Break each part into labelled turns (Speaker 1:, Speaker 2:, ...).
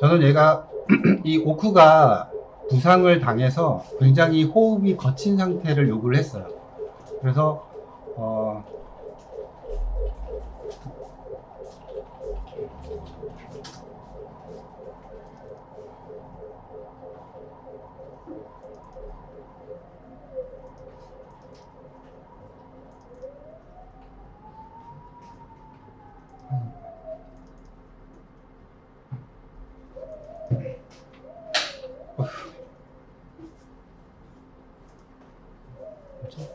Speaker 1: 저는 얘가 이 오크가 부상을 당해서 굉장히 호흡이 거친 상태를 요구를 했어요. 그래서 어, 뭐지?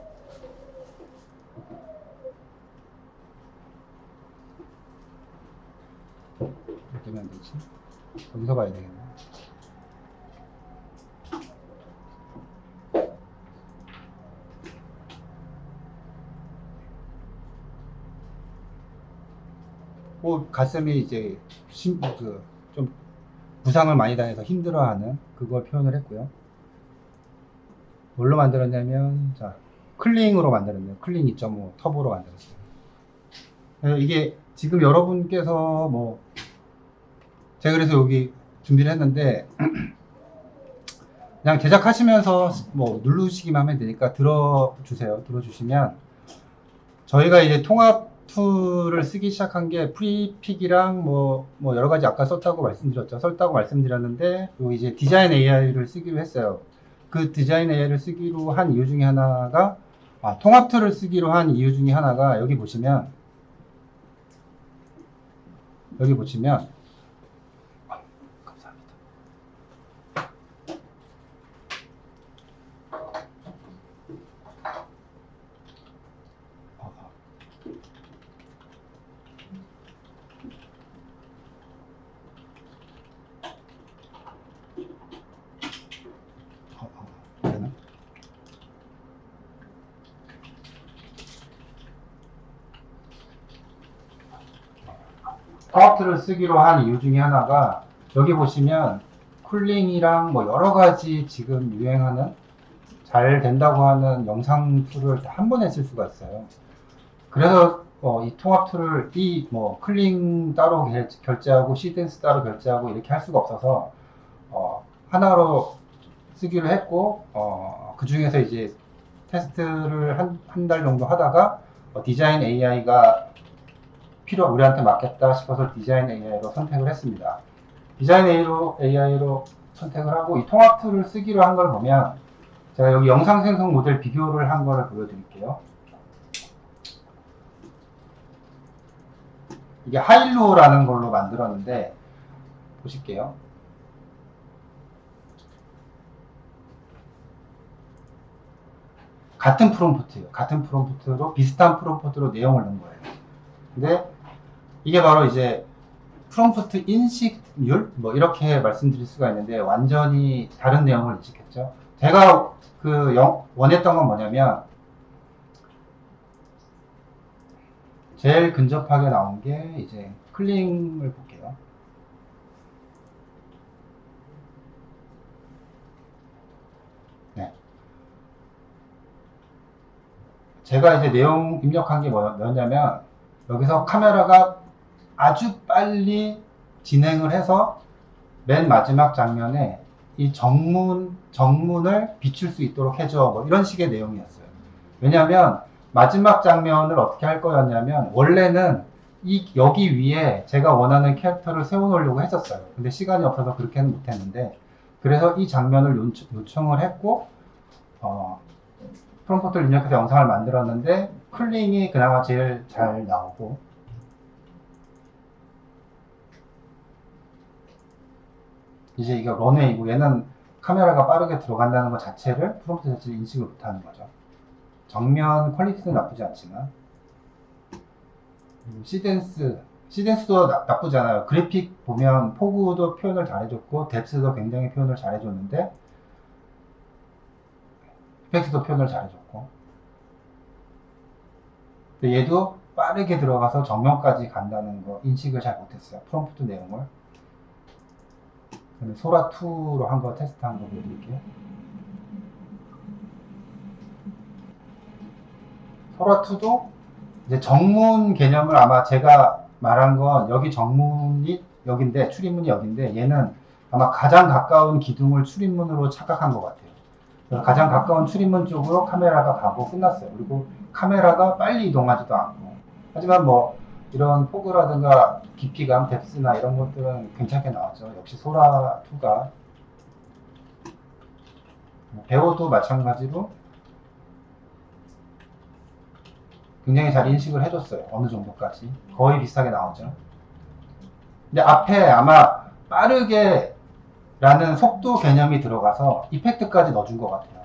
Speaker 1: 어떻게 하면 되지? 어디서 봐야 되겠네. 가슴이 이제 좀 부상을 많이 당해서 힘들어하는 그걸 표현을 했고요. 뭘로 만들었냐면 자 클링으로 만들었네요. 클링 2.5 터보로 만들었어요. 이게 지금 여러분께서 뭐 제가 그래서 여기 준비를 했는데 그냥 제작하시면서 뭐 누르시기만 하면 되니까 들어주세요. 들어주시면 저희가 이제 통합 툴을 쓰기 시작한 게 프리픽이랑 뭐 여러 가지 아까 썼다고 말씀드렸는데 요 이제 디자인 AI를 쓰기로 했어요. 그 디자인 AI를 쓰기로 한 이유 중에 하나가 통합 툴을 쓰기로 한 이유 중에 하나가 여기 보시면 감사합니다. 어, 되나? 파워툴을 쓰기로 한 이유 중에 하나가 여기 보시면 쿨링이랑 뭐 여러 가지 지금 유행하는 잘 된다고 하는 영상 툴을 다 한 번에 쓸 수가 있어요. 그래서 이 통합 툴을 뭐 클링 따로 결제하고 시댄스 따로 결제하고 이렇게 할 수가 없어서 하나로 쓰기로 했고 그 중에서 이제 테스트를 한 달 정도 하다가 디자인 AI가 우리한테 맞겠다 싶어서 디자인 AI로 선택을 했습니다. 디자인 AI로 선택을 하고 이 통합 툴을 쓰기로 한 걸 보면 제가 여기 영상 생성 모델 비교를 한 거를 보여드릴게요. 이게 하일로라는 걸로 만들었는데 보실게요. 같은 프롬프트예요. 같은 프롬프트로 비슷한 프롬프트로 내용을 넣은 거예요. 근데 이게 바로 이제 프롬프트 인식률 뭐 이렇게 말씀드릴 수가 있는데 완전히 다른 내용을 인식했죠. 제가 원했던 건 뭐냐면 제일 근접하게 나온 게 이제 클링을 볼게요. 네. 제가 이제 내용 입력한 게 뭐였냐면 여기서 카메라가 아주 빨리 진행을 해서 맨 마지막 장면에 이 정문을 비출 수 있도록 해줘. 뭐 이런 식의 내용이었어요. 왜냐하면 마지막 장면을 어떻게 할 거였냐면 원래는 여기 위에 제가 원하는 캐릭터를 세워놓으려고 했었어요. 근데 시간이 없어서 그렇게는 못했는데 그래서 이 장면을 요청을 했고 프롬프트를 입력해서 영상을 만들었는데 클링이 그나마 제일 잘 나오고 이제 이게 런웨이고 얘는 카메라가 빠르게 들어간다는 것 자체를 프롬프트 자체를 인식을 못하는 거죠. 정면 퀄리티는 나쁘지 않지만 시댄스도 나쁘지 않아요. 그래픽 보면 포구도 표현을 잘해줬고 뎁스도 굉장히 표현을 잘해줬는데 이펙트도 표현을 잘해줬고 근데 얘도 빠르게 들어가서 정면까지 간다는 거 인식을 잘 못했어요. 프롬프트 내용을 소라2로 한 거 테스트한 거 보여드릴게요. 소라2도 이제 정문 개념을 아마 제가 말한 건 여기 정문이 여긴데, 출입문이 여긴데, 얘는 아마 가장 가까운 기둥을 출입문으로 착각한 것 같아요. 그래서 가장 가까운 출입문 쪽으로 카메라가 가고 끝났어요. 그리고 카메라가 빨리 이동하지도 않고. 하지만 뭐, 이런 포그라든가 깊이감, 뎁스나 이런 것들은 괜찮게 나왔죠. 역시 소라2가. 배우도 마찬가지로 굉장히 잘 인식을 해줬어요. 어느 정도까지. 거의 비슷하게 나오죠. 근데 앞에 아마 빠르게 라는 속도 개념이 들어가서 이펙트까지 넣어준 것 같아요.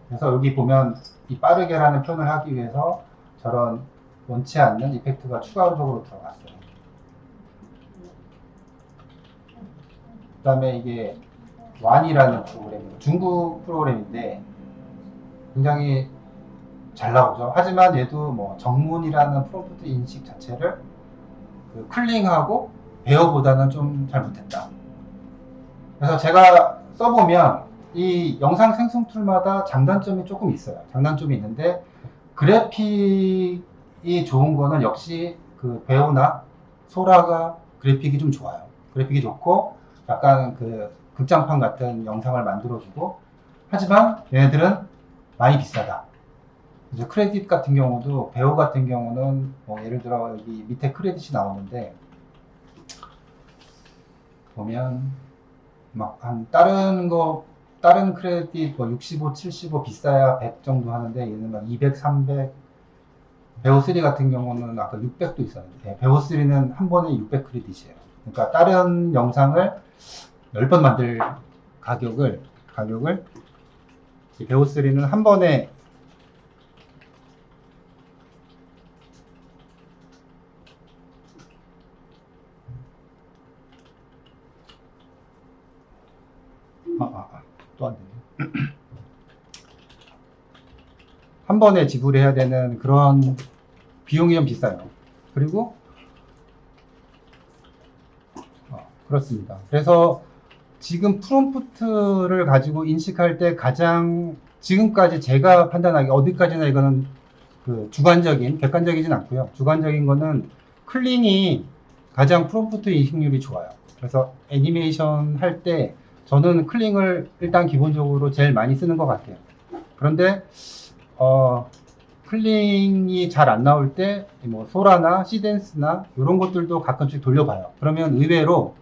Speaker 1: 그래서 여기 보면 이 빠르게라는 표현을 하기 위해서 저런 원치 않는 이펙트가 추가적으로 들어갔어요. 그 다음에 이게 완이라는 프로그램이에요. 중국 프로그램인데 굉장히 잘 나오죠. 하지만 얘도 뭐 정문이라는 프롬프트 인식 자체를 그 클링하고 배어보다는 좀 잘못했다. 그래서 제가 써보면 이 영상 생성 툴마다 장단점이 조금 있어요. 장단점이 있는데 그래픽이 좋은 거는 역시 그 배우나 소라가 그래픽이 좀 좋아요. 그래픽이 좋고 약간 그 극장판 같은 영상을 만들어주고, 하지만 얘네들은 많이 비싸다. 이제 크레딧 같은 경우도, 배우 같은 경우는 뭐 예를 들어 여기 밑에 크레딧이 나오는데 보면 막 한 다른 크레딧 뭐 65, 75 비싸야 100 정도 하는데 얘는 막 200, 300. 배우 3 같은 경우는 아까 600도 있었는데 배우 3는 한 번에 600 크레딧이에요. 그러니까 다른 영상을 10번 만들 가격을 배우 3는 한 번에 또 안 되네. 한 번에 지불해야 되는 그런 비용이 좀 비싸요. 그리고 그렇습니다. 그래서 지금 프롬프트를 가지고 인식할 때 가장 지금까지 제가 판단하기 어디까지나 이거는 그 주관적인, 객관적이진 않고요. 주관적인 거는 클링이 가장 프롬프트 인식률이 좋아요. 그래서 애니메이션 할 때 저는 클링을 일단 기본적으로 제일 많이 쓰는 것 같아요. 그런데 클링이 잘 안 나올 때 뭐 소라나 시댄스나 이런 것들도 가끔씩 돌려봐요. 그러면 의외로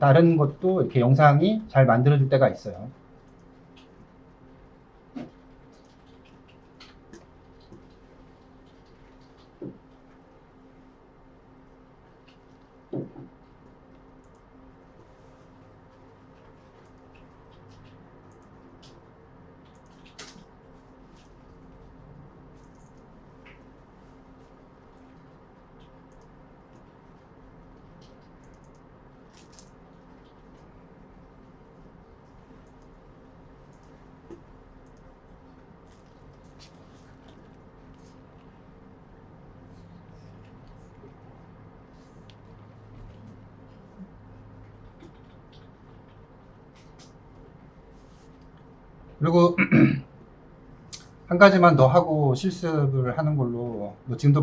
Speaker 1: 다른 것도 이렇게 영상이 잘 만들어질 때가 있어요. 그리고 한 가지만 더 하고 실습을 하는 걸로, 뭐 지금도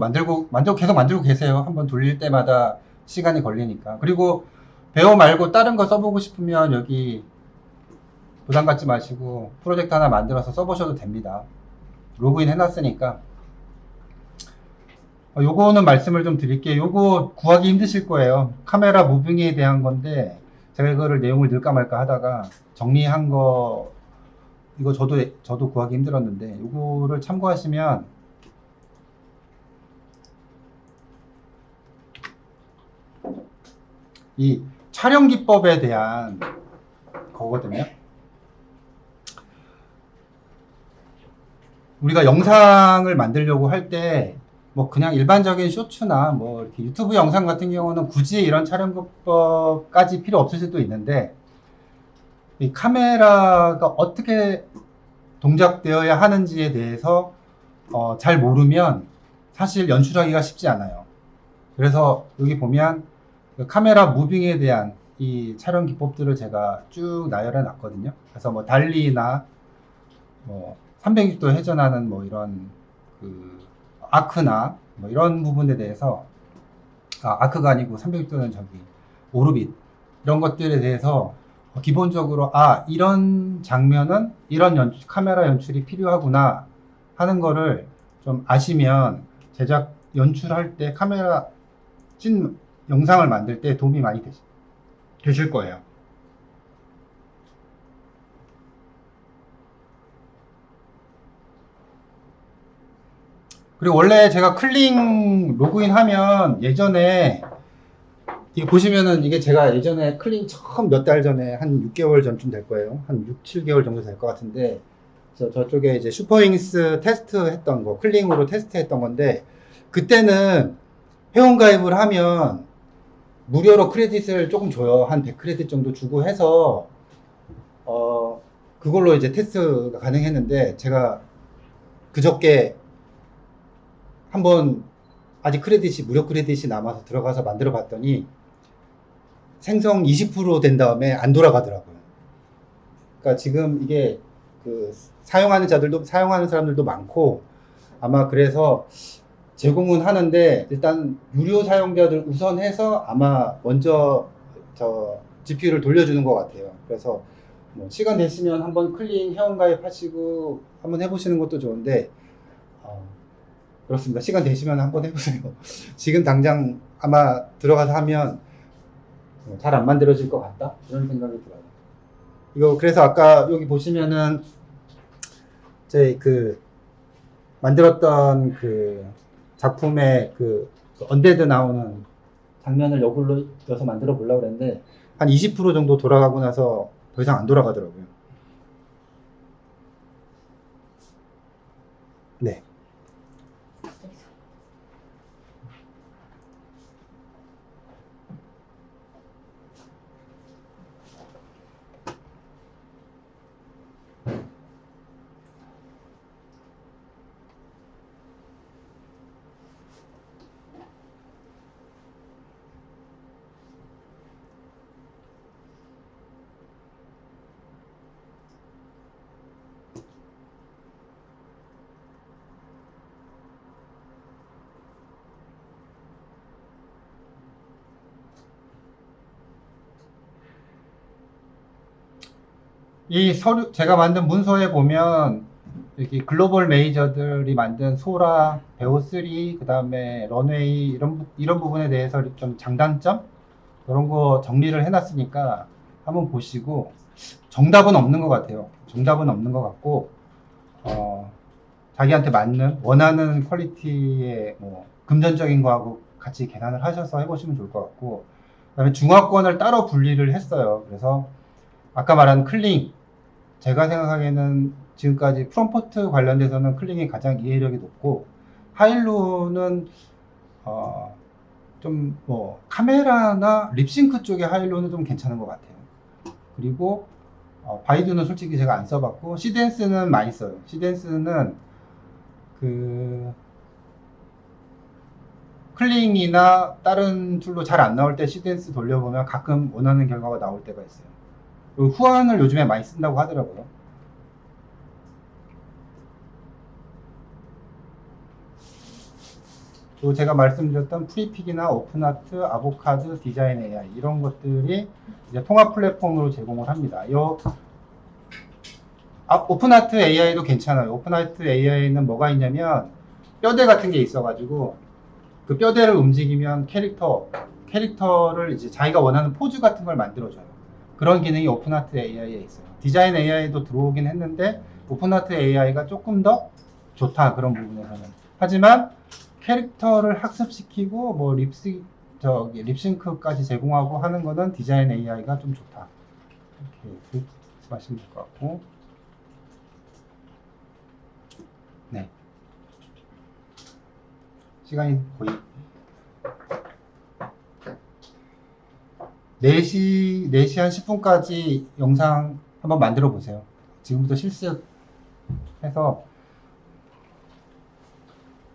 Speaker 1: 계속 만들고 계세요. 한번 돌릴 때마다 시간이 걸리니까. 그리고 배우 말고 다른 거 써보고 싶으면 여기 부담 갖지 마시고 프로젝트 하나 만들어서 써보셔도 됩니다. 로그인 해놨으니까. 요거는 말씀을 좀 드릴게요. 요거 구하기 힘드실 거예요. 카메라 무빙에 대한 건데 제가 이거를 내용을 넣을까 말까 하다가 정리한 거, 이거 저도 구하기 힘들었는데 요거를 참고하시면 이 촬영 기법에 대한 거거든요. 우리가 영상을 만들려고 할 때 뭐 그냥 일반적인 쇼츠나 뭐 이렇게 유튜브 영상 같은 경우는 굳이 이런 촬영 기법까지 필요 없을 수도 있는데, 이 카메라가 어떻게 동작되어야 하는지에 대해서 잘 모르면 사실 연출하기가 쉽지 않아요. 그래서 여기 보면 그 카메라 무빙에 대한 이 촬영 기법들을 제가 쭉 나열해 놨거든요. 그래서 뭐 달리나 뭐 360도 회전하는 뭐 이런 그 아크나 뭐 이런 부분에 대해서 아크가 아니고 360도는 저기 오르빗 이런 것들에 대해서 기본적으로 이런 장면은 이런 카메라 연출이 필요하구나 하는 거를 좀 아시면 제작 연출할 때 카메라 찐 영상을 만들 때 도움이 많이 되실 거예요. 그리고 원래 제가 클링 로그인 하면 예전에 이게 보시면은 이게 제가 예전에 클링 처음 몇 달 전에 한 6개월 전쯤 될 거예요. 한 6, 7개월 정도 될 것 같은데 저쪽에 이제 슈퍼잉스 테스트 했던 거, 클링으로 테스트 했던 건데 그때는 회원가입을 하면 무료로 크레딧을 조금 줘요. 한 100크레딧 정도 주고 해서 그걸로 이제 테스트가 가능했는데 제가 그저께 한번 아직 크레딧이 무료 크레딧이 남아서 들어가서 만들어 봤더니 생성 20% 된 다음에 안 돌아가더라고요. 그러니까 지금 이게 그 사용하는 사람들도 많고 아마 그래서 제공은 하는데 일단 유료 사용자들 우선해서 아마 먼저 저 GPU를 돌려주는 것 같아요. 그래서 뭐 시간 되시면 한번 클링 회원가입 하시고 한번 해보시는 것도 좋은데 그렇습니다. 시간 되시면 한번 해보세요. 지금 당장 아마 들어가서 하면 잘 안 만들어질 것 같다 이런 생각이 들어요. 이거 그래서 아까 여기 보시면은 제 그 만들었던 그 작품의 그 언데드 나오는 장면을 이걸로 여서 만들어 보려고 그랬는데 한 20% 정도 돌아가고 나서 더 이상 안 돌아가더라고요. 네. 이 서류 제가 만든 문서에 보면 여기 글로벌 메이저들이 만든 소라, 베오3, 그 다음에 런웨이 이런 부분에 대해서 좀 장단점 이런 거 정리를 해놨으니까 한번 보시고 정답은 없는 것 같아요. 정답은 없는 것 같고 자기한테 맞는 원하는 퀄리티의 뭐 금전적인 거하고 같이 계산을 하셔서 해보시면 좋을 것 같고 그다음에 중화권을 따로 분리를 했어요. 그래서 아까 말한 클링 제가 생각하기에는 지금까지 프롬포트 관련돼서는 클링이 가장 이해력이 높고 하일로는 좀 뭐 카메라나 립싱크 쪽의 하일로는 좀 괜찮은 것 같아요. 그리고 바이두는 솔직히 제가 안 써봤고 시덴스는 많이 써요. 시덴스는 그 클링이나 다른 툴로 잘 안 나올 때 시덴스 돌려보면 가끔 원하는 결과가 나올 때가 있어요. 그리고 후안을 요즘에 많이 쓴다고 하더라고요. 또 제가 말씀드렸던 프리픽이나 오픈아트, 아보카드, 디자인 AI 이런 것들이 이제 통합 플랫폼으로 제공을 합니다. 오픈아트 AI도 괜찮아요. 오픈아트 AI는 뭐가 있냐면 뼈대 같은 게 있어가지고 그 뼈대를 움직이면 캐릭터를 이제 자기가 원하는 포즈 같은 걸 만들어줘요. 그런 기능이 오픈아트 AI에 있어요. 디자인 AI도 들어오긴 했는데 오픈아트 AI가 조금 더 좋다 그런 부분에서는. 하지만 캐릭터를 학습시키고 뭐 립싱크까지 제공하고 하는 거는 디자인 AI가 좀 좋다. 이렇게 말씀하시면 될 것 같고. 네. 시간이 거의 4시 한 10분까지 영상 한번 만들어 보세요. 지금부터 실습해서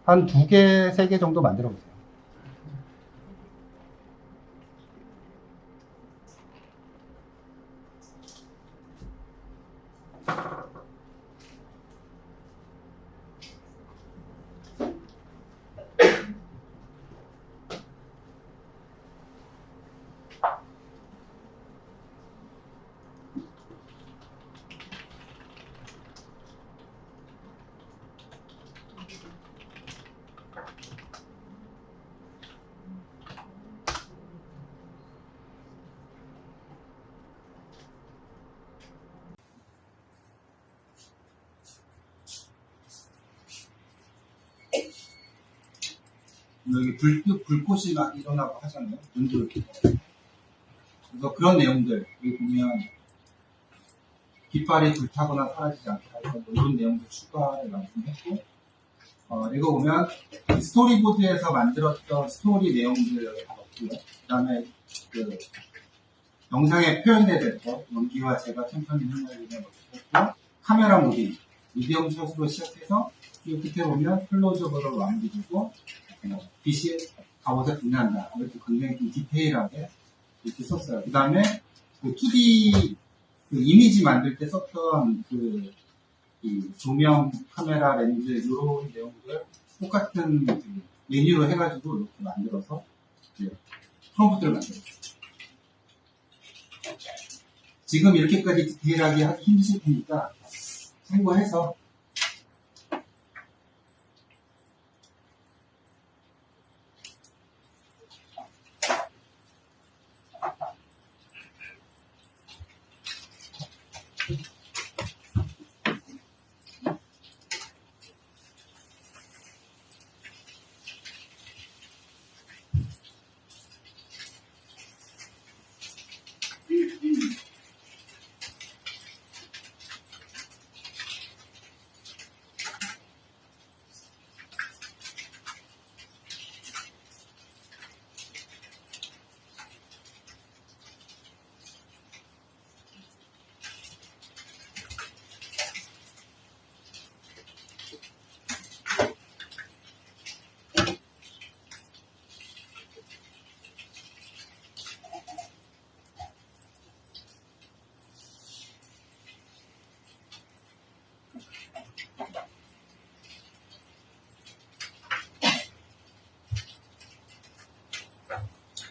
Speaker 1: 한 2개, 3개 정도 만들어 보세요. 여기 불꽃이 막 일어나고 하잖아요. 눈도 그래서 그런 내용들 여기 보면 깃발이 불타거나 사라지지 않게 하고 뭐 이런 내용도 추가를 많이 했고 이거 보면 스토리보드에서 만들었던 스토리 내용들 여기 다 넣고요. 그 다음에 그 영상에 표현된 거 연기와 제가 천천히 흘러가는 것도 했고 카메라 무빙 미디엄 샷으로 시작해서 이 끝에 보면 클로즈업으로 마무리되고 빛이 갑옷에 빛난다. 이렇게 굉장히 좀 디테일하게 이렇게 썼어요. 그 다음에 그 2D 그 이미지 만들 때 썼던 이 조명, 카메라, 렌즈 이런 내용들 똑같은 그 메뉴로 해가지고 이렇게 만들어서 프롬프트를 만들었어요. 지금 이렇게까지 디테일하게 하기 힘드실 테니까 참고해서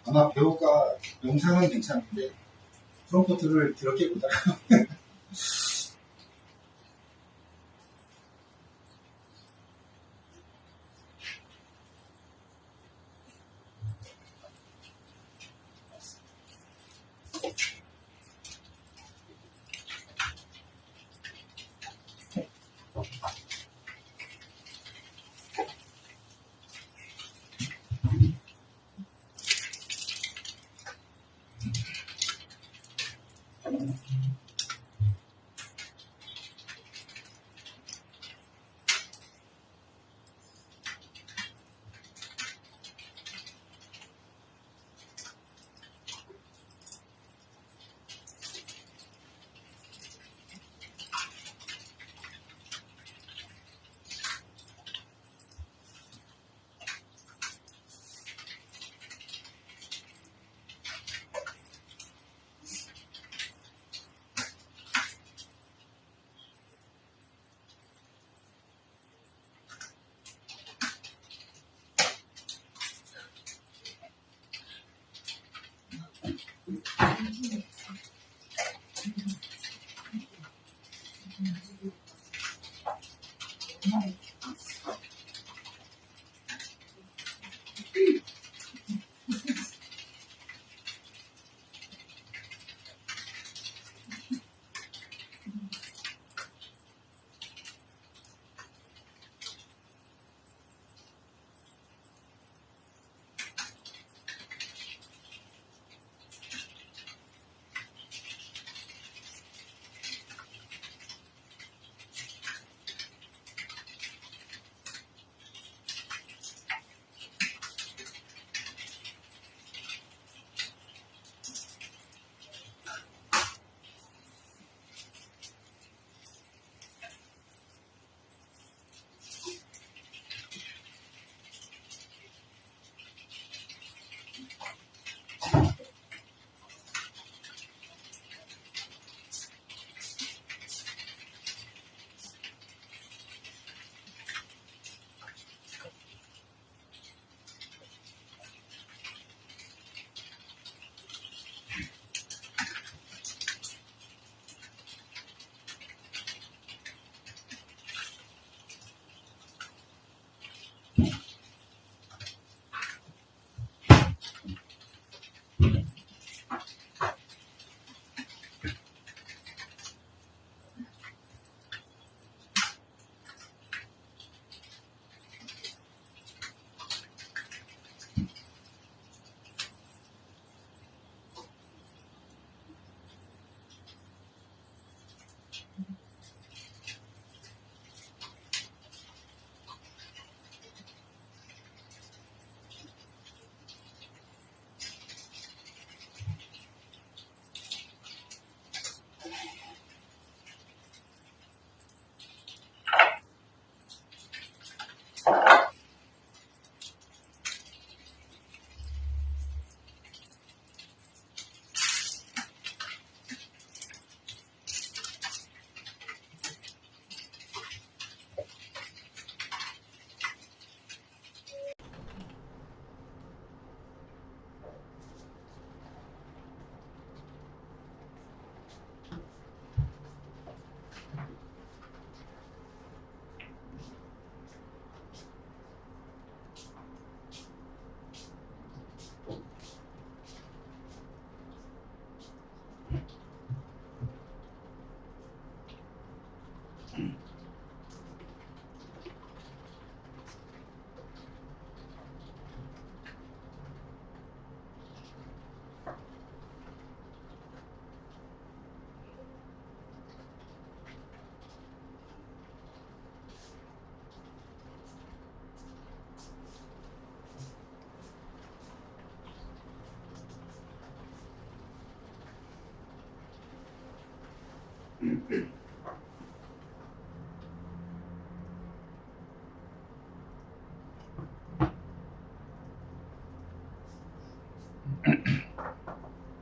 Speaker 1: 아마 배우가 영상은 괜찮은데 프롬프트를 더럽게 보다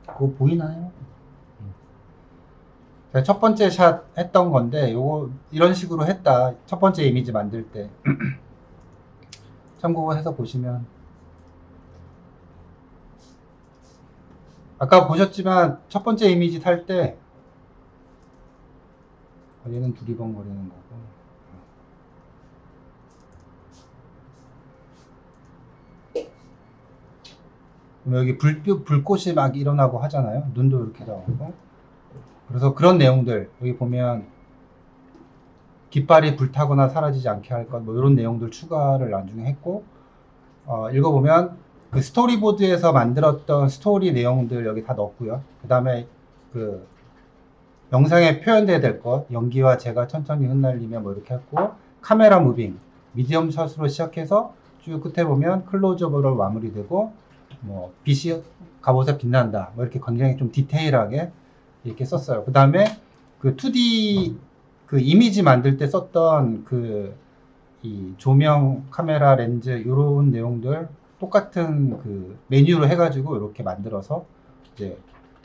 Speaker 1: 그거 보이나요? 제가 첫 번째 샷 했던 건데 요거 이런 식으로 했다. 첫 번째 이미지 만들 때 참고해서 보시면 아까 보셨지만 첫 번째 이미지 탈 때 얘는 두리번거리는 거고 여기 불꽃이 막 일어나고 하잖아요. 눈도 이렇게 나오고. 그래서 그런 내용들 여기 보면 깃발이 불타거나 사라지지 않게 할 것, 뭐 이런 내용들 추가를 나중에 했고, 읽어보면 그 스토리보드에서 만들었던 스토리 내용들 여기 다 넣었고요. 그 다음에 그 영상에 표현돼야 될 것, 연기와 제가 천천히 흩날리며 뭐 이렇게 했고, 카메라 무빙, 미디엄 샷으로 시작해서 쭉 끝에 보면 클로즈업으로 마무리되고, 뭐 빛이 갑옷에 빛난다, 뭐 이렇게 굉장히 좀 디테일하게 이렇게 썼어요. 그 다음에 그 2D 그 이미지 만들 때 썼던 그 이 조명, 카메라, 렌즈 이런 내용들 똑같은 그 메뉴로 해가지고 이렇게 만들어서 이제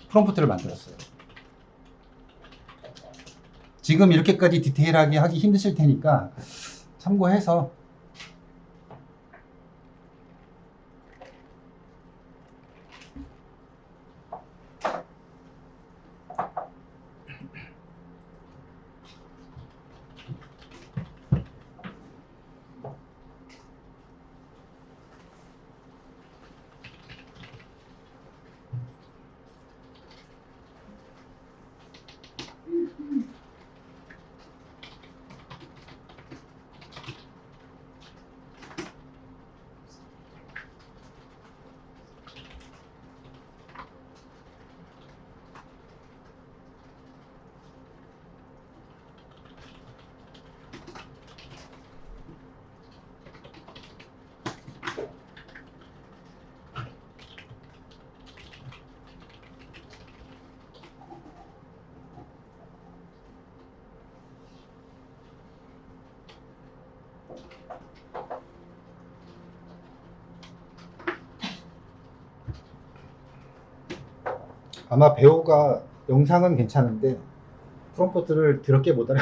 Speaker 1: 프롬프트를 만들었어요. 지금 이렇게까지 디테일하게 하기 힘드실 테니까 참고해서 아마 배우가 영상은 괜찮은데 프롬프트를 더럽게 못 알아.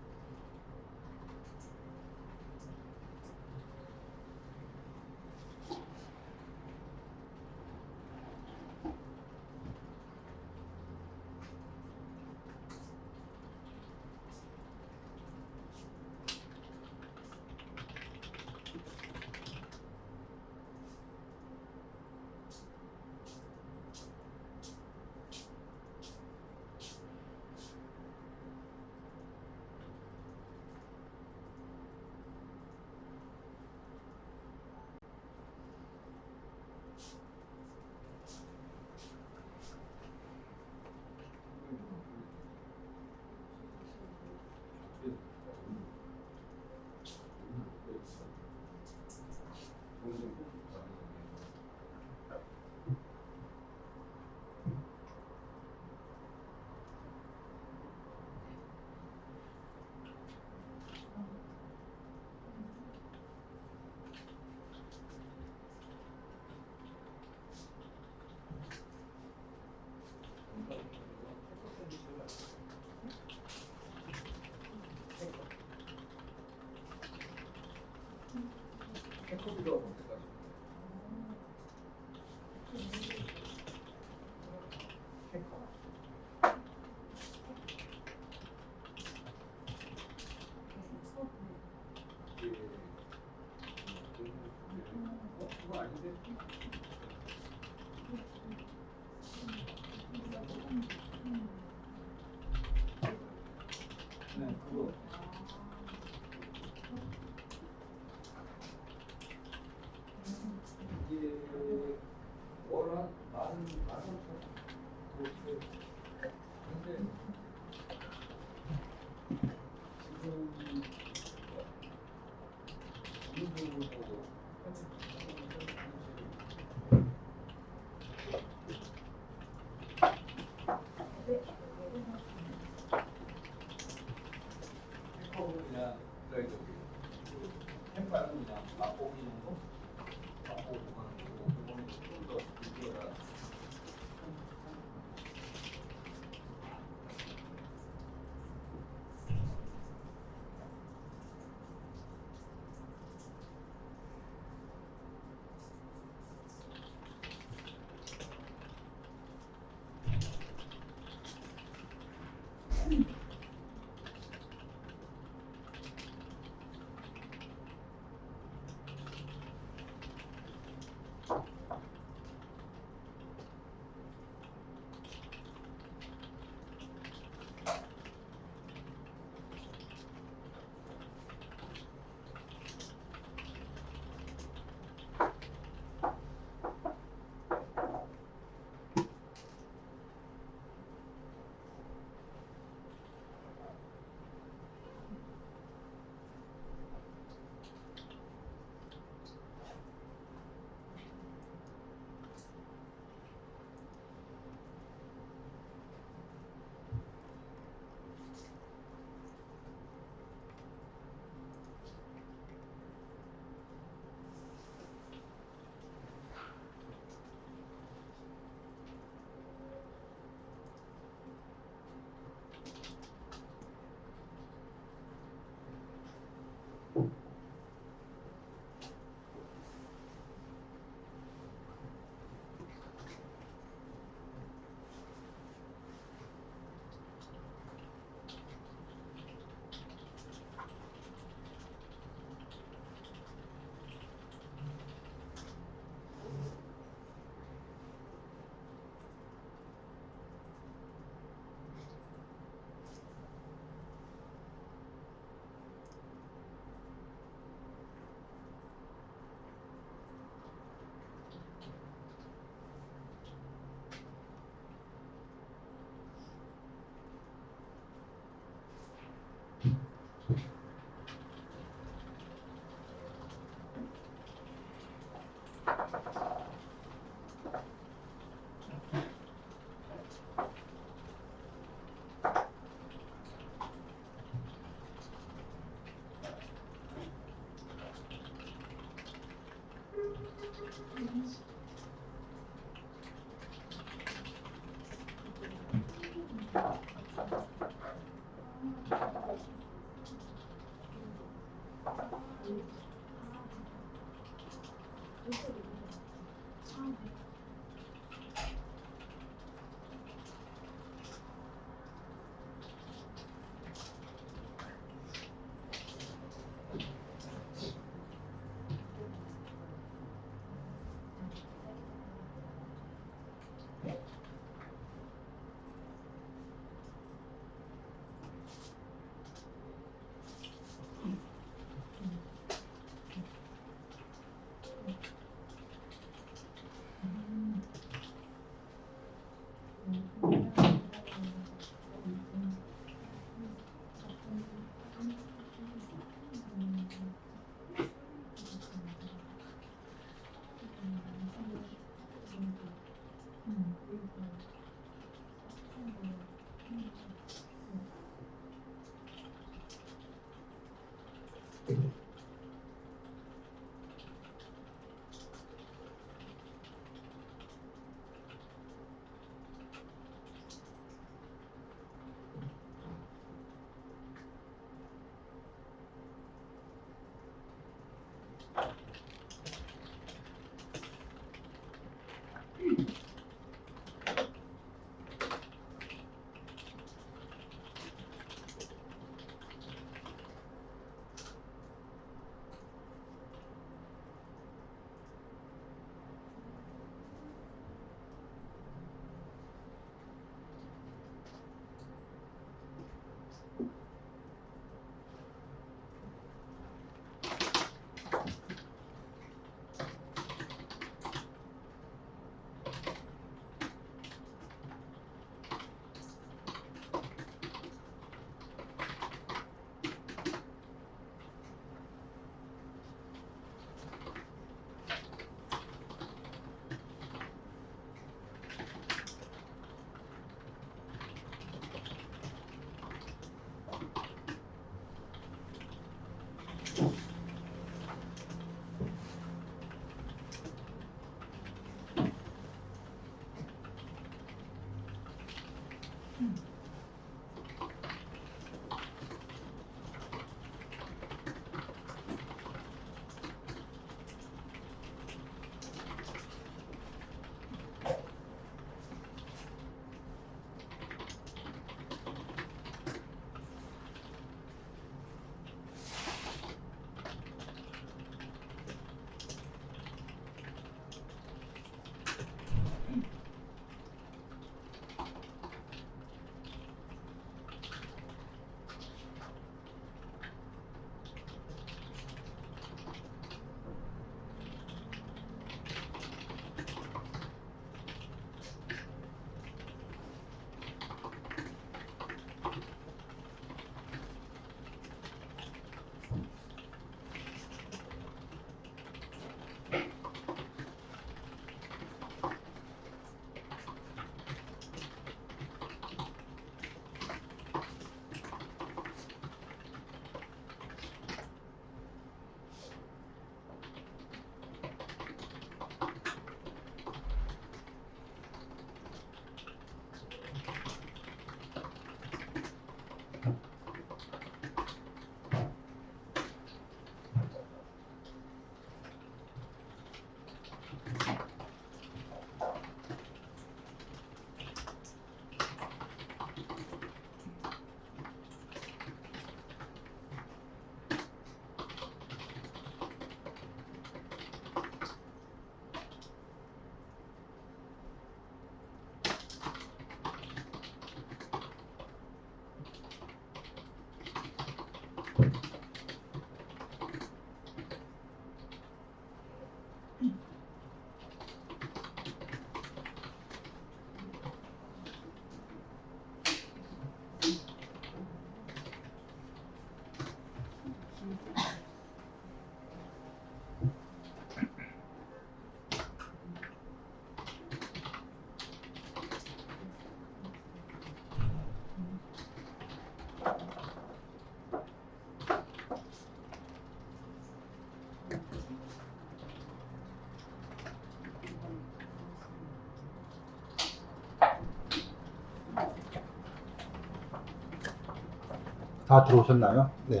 Speaker 1: 다 들어오셨나요? 네.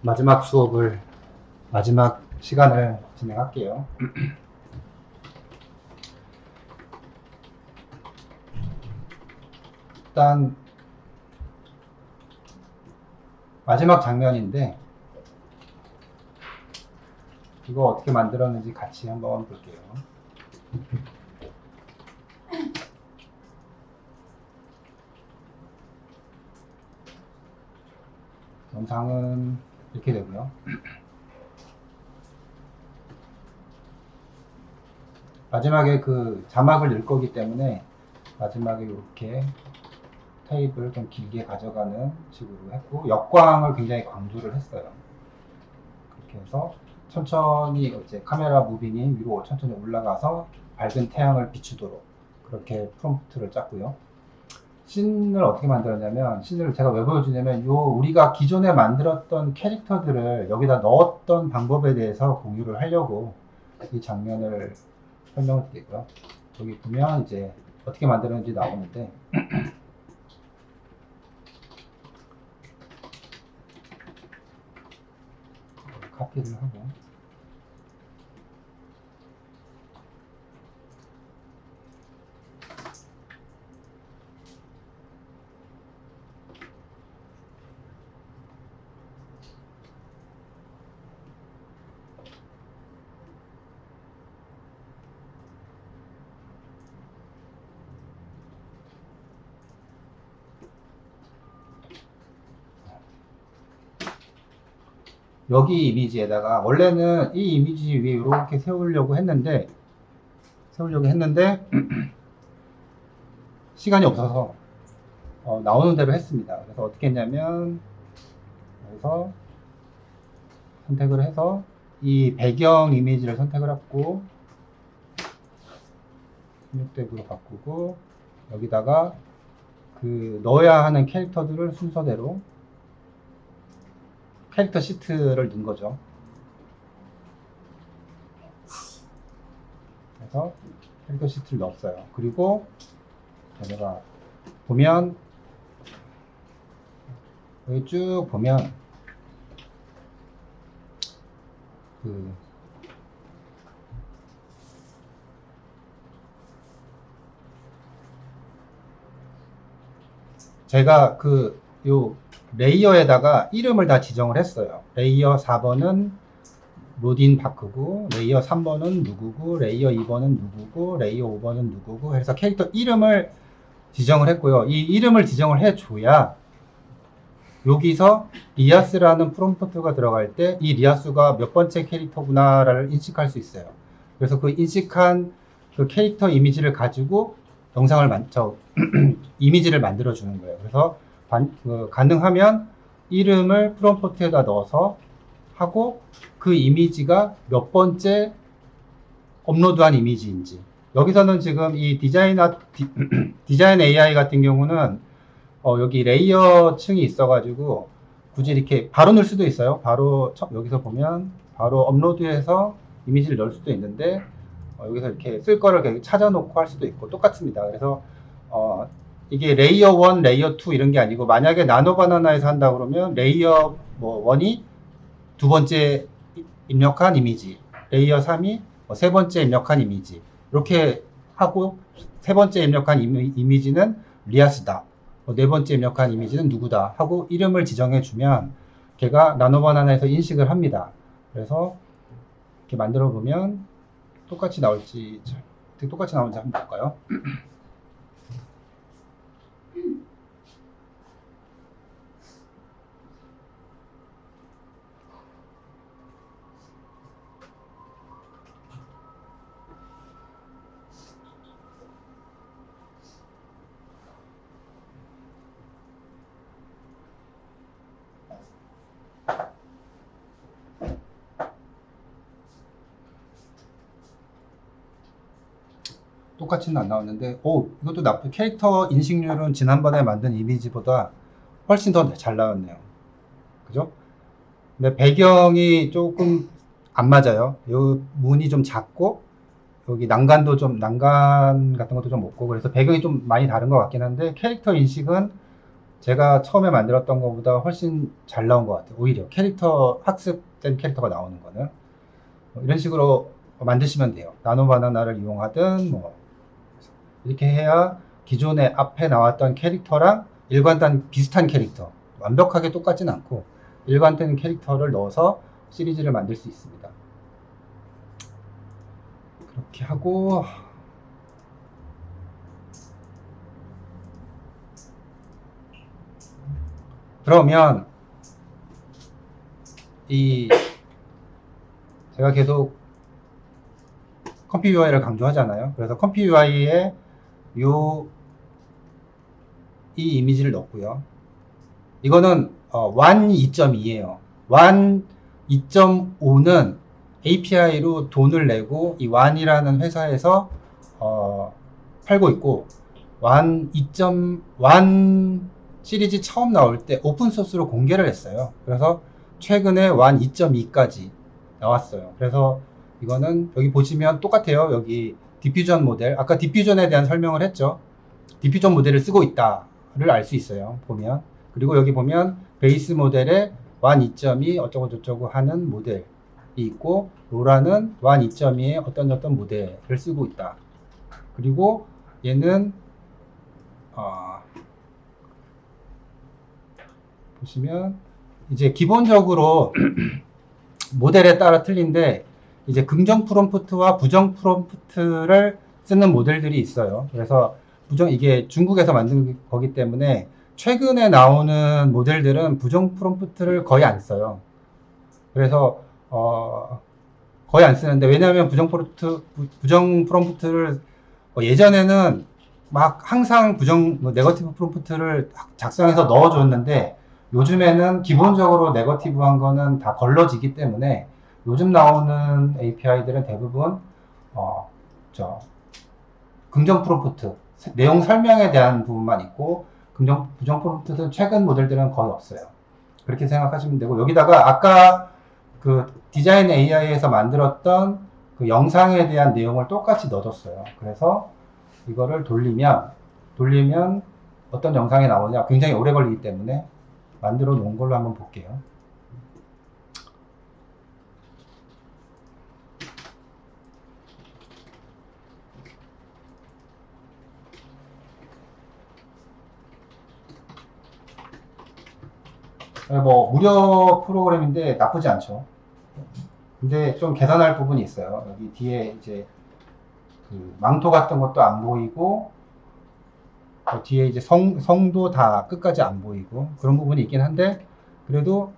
Speaker 1: 마지막 시간을 진행할게요. 일단 마지막 장면인데 이거 어떻게 만들었는지 같이 한번 볼게요. 영상은 이렇게 되고요. 마지막에 그 자막을 넣을 거기 때문에 마지막에 이렇게 테이블을 좀 길게 가져가는 식으로 했고, 역광을 굉장히 강조를 했어요. 그렇게 해서 천천히 이제 카메라 무빙이 위로 천천히 올라가서 밝은 태양을 비추도록 그렇게 프롬프트를 짰고요. 씬을 어떻게 만들었냐면, 씬을 제가 왜 보여주냐면, 우리가 기존에 만들었던 캐릭터들을 여기다 넣었던 방법에 대해서 공유를 하려고 이 장면을 설명을 드리고요. 여기 보면 이제 어떻게 만들었는지 나오는데, 카피를 하고, 여기 이미지에다가 원래는 이 이미지 위에 이렇게 세우려고 했는데 시간이 없어서 나오는 대로 했습니다. 그래서 어떻게 했냐면 여기서 선택을 해서 이 배경 이미지를 선택을 했고 16대9로 바꾸고 여기다가 그 넣어야 하는 캐릭터들을 순서대로 캐릭터 시트를 넣은 거죠. 그래서 캐릭터 시트를 넣었어요. 그리고 제가 보면 여기 쭉 보면 그 제가 요 레이어에다가 이름을 다 지정을 했어요. 레이어 4번은 로딘 바크고, 레이어 3번은 누구고, 레이어 2번은 누구고, 레이어 5번은 누구고 해서 캐릭터 이름을 지정을 했고요. 이 이름을 지정을 해줘야 여기서 리아스라는 프롬프트가 들어갈 때 이 리아스가 몇 번째 캐릭터구나를 인식할 수 있어요. 그래서 그 인식한 그 캐릭터 이미지를 가지고 이미지를 만들어 주는 거예요. 그래서 가능하면 이름을 프롬프트에다 넣어서 하고 그 이미지가 몇 번째 업로드한 이미지인지, 여기서는 지금 이 디자인 AI 같은 경우는 여기 레이어 층이 있어가지고 굳이 이렇게 바로 넣을 수도 있어요. 바로 여기서 보면 바로 업로드해서 이미지를 넣을 수도 있는데 여기서 이렇게 쓸 거를 찾아놓고 할 수도 있고 똑같습니다. 그래서 이게 레이어 1, 레이어 2 이런 게 아니고, 만약에 나노바나나에서 한다 그러면 레이어 1이 두 번째 입력한 이미지, 레이어 3이 세 번째 입력한 이미지, 이렇게 하고 세 번째 입력한 이미지는 리아스다, 네 번째 입력한 이미지는 누구다 하고 이름을 지정해 주면 걔가 나노바나나에서 인식을 합니다. 그래서 이렇게 만들어 보면 똑같이 나올지 한번 볼까요? 똑같이는 안 나왔는데, 오, 이것도 나쁜, 캐릭터 인식률은 지난번에 만든 이미지보다 훨씬 더 잘 나왔네요. 그죠? 근데 배경이 조금 안 맞아요. 요 문이 좀 작고, 여기 난간도 좀, 난간 같은 것도 좀 없고, 그래서 배경이 좀 많이 다른 것 같긴 한데, 캐릭터 인식은 제가 처음에 만들었던 것보다 훨씬 잘 나온 것 같아요. 오히려 캐릭터, 학습된 캐릭터가 나오는 거는. 이런 식으로 만드시면 돼요. 나노 바나나를 이용하든, 뭐, 이렇게 해야 기존에 앞에 나왔던 캐릭터랑 일관된 비슷한 캐릭터, 완벽하게 똑같진 않고, 일관된 캐릭터를 넣어서 시리즈를 만들 수 있습니다. 그렇게 하고, 그러면 이 제가 계속 컴피 UI를 강조하잖아요. 그래서 컴피 UI에 이 이미지를 넣고요. 이거는 WAN 2.2예요. WAN 2.5는 API로 돈을 내고 이 WAN이라는 회사에서 팔고 있고, WAN 시리즈 처음 나올 때 오픈소스로 공개를 했어요. 그래서 최근에 WAN 2.2까지 나왔어요. 그래서 이거는 여기 보시면 똑같아요. 여기 디퓨전 모델, 아까 디퓨전에 대한 설명을 했죠. 디퓨전 모델을 쓰고 있다를 알 수 있어요. 보면. 그리고 여기 보면 베이스 모델에 WAN 2.2 어쩌고 저쩌고 하는 모델이 있고, 로라는 WAN 2.2에 어떤 모델을 쓰고 있다. 그리고 얘는 보시면 이제 기본적으로 모델에 따라 틀린데, 이제 긍정 프롬프트와 부정 프롬프트를 쓰는 모델들이 있어요. 그래서 이게 중국에서 만든 거기 때문에 최근에 나오는 모델들은 부정 프롬프트를 거의 안 써요. 그래서 거의 안 쓰는데, 왜냐하면 부정 프롬프트를 예전에는 막 항상 네거티브 프롬프트를 작성해서 넣어줬는데, 요즘에는 기본적으로 네거티브한 거는 다 걸러지기 때문에 요즘 나오는 API들은 대부분 긍정 프롬프트, 내용 설명에 대한 부분만 있고, 부정 프롬프트는 최근 모델들은 거의 없어요. 그렇게 생각하시면 되고, 여기다가 아까 그 디자인 AI에서 만들었던 그 영상에 대한 내용을 똑같이 넣어줬어요. 그래서 이거를 돌리면 어떤 영상이 나오냐, 굉장히 오래 걸리기 때문에 만들어 놓은 걸로 한번 볼게요. 뭐 무료 프로그램인데 나쁘지 않죠. 근데 좀 개선할 부분이 있어요. 여기 뒤에 이제 그 망토 같은 것도 안 보이고, 뒤에 이제 성도 다 끝까지 안 보이고, 그런 부분이 있긴 한데, 그래도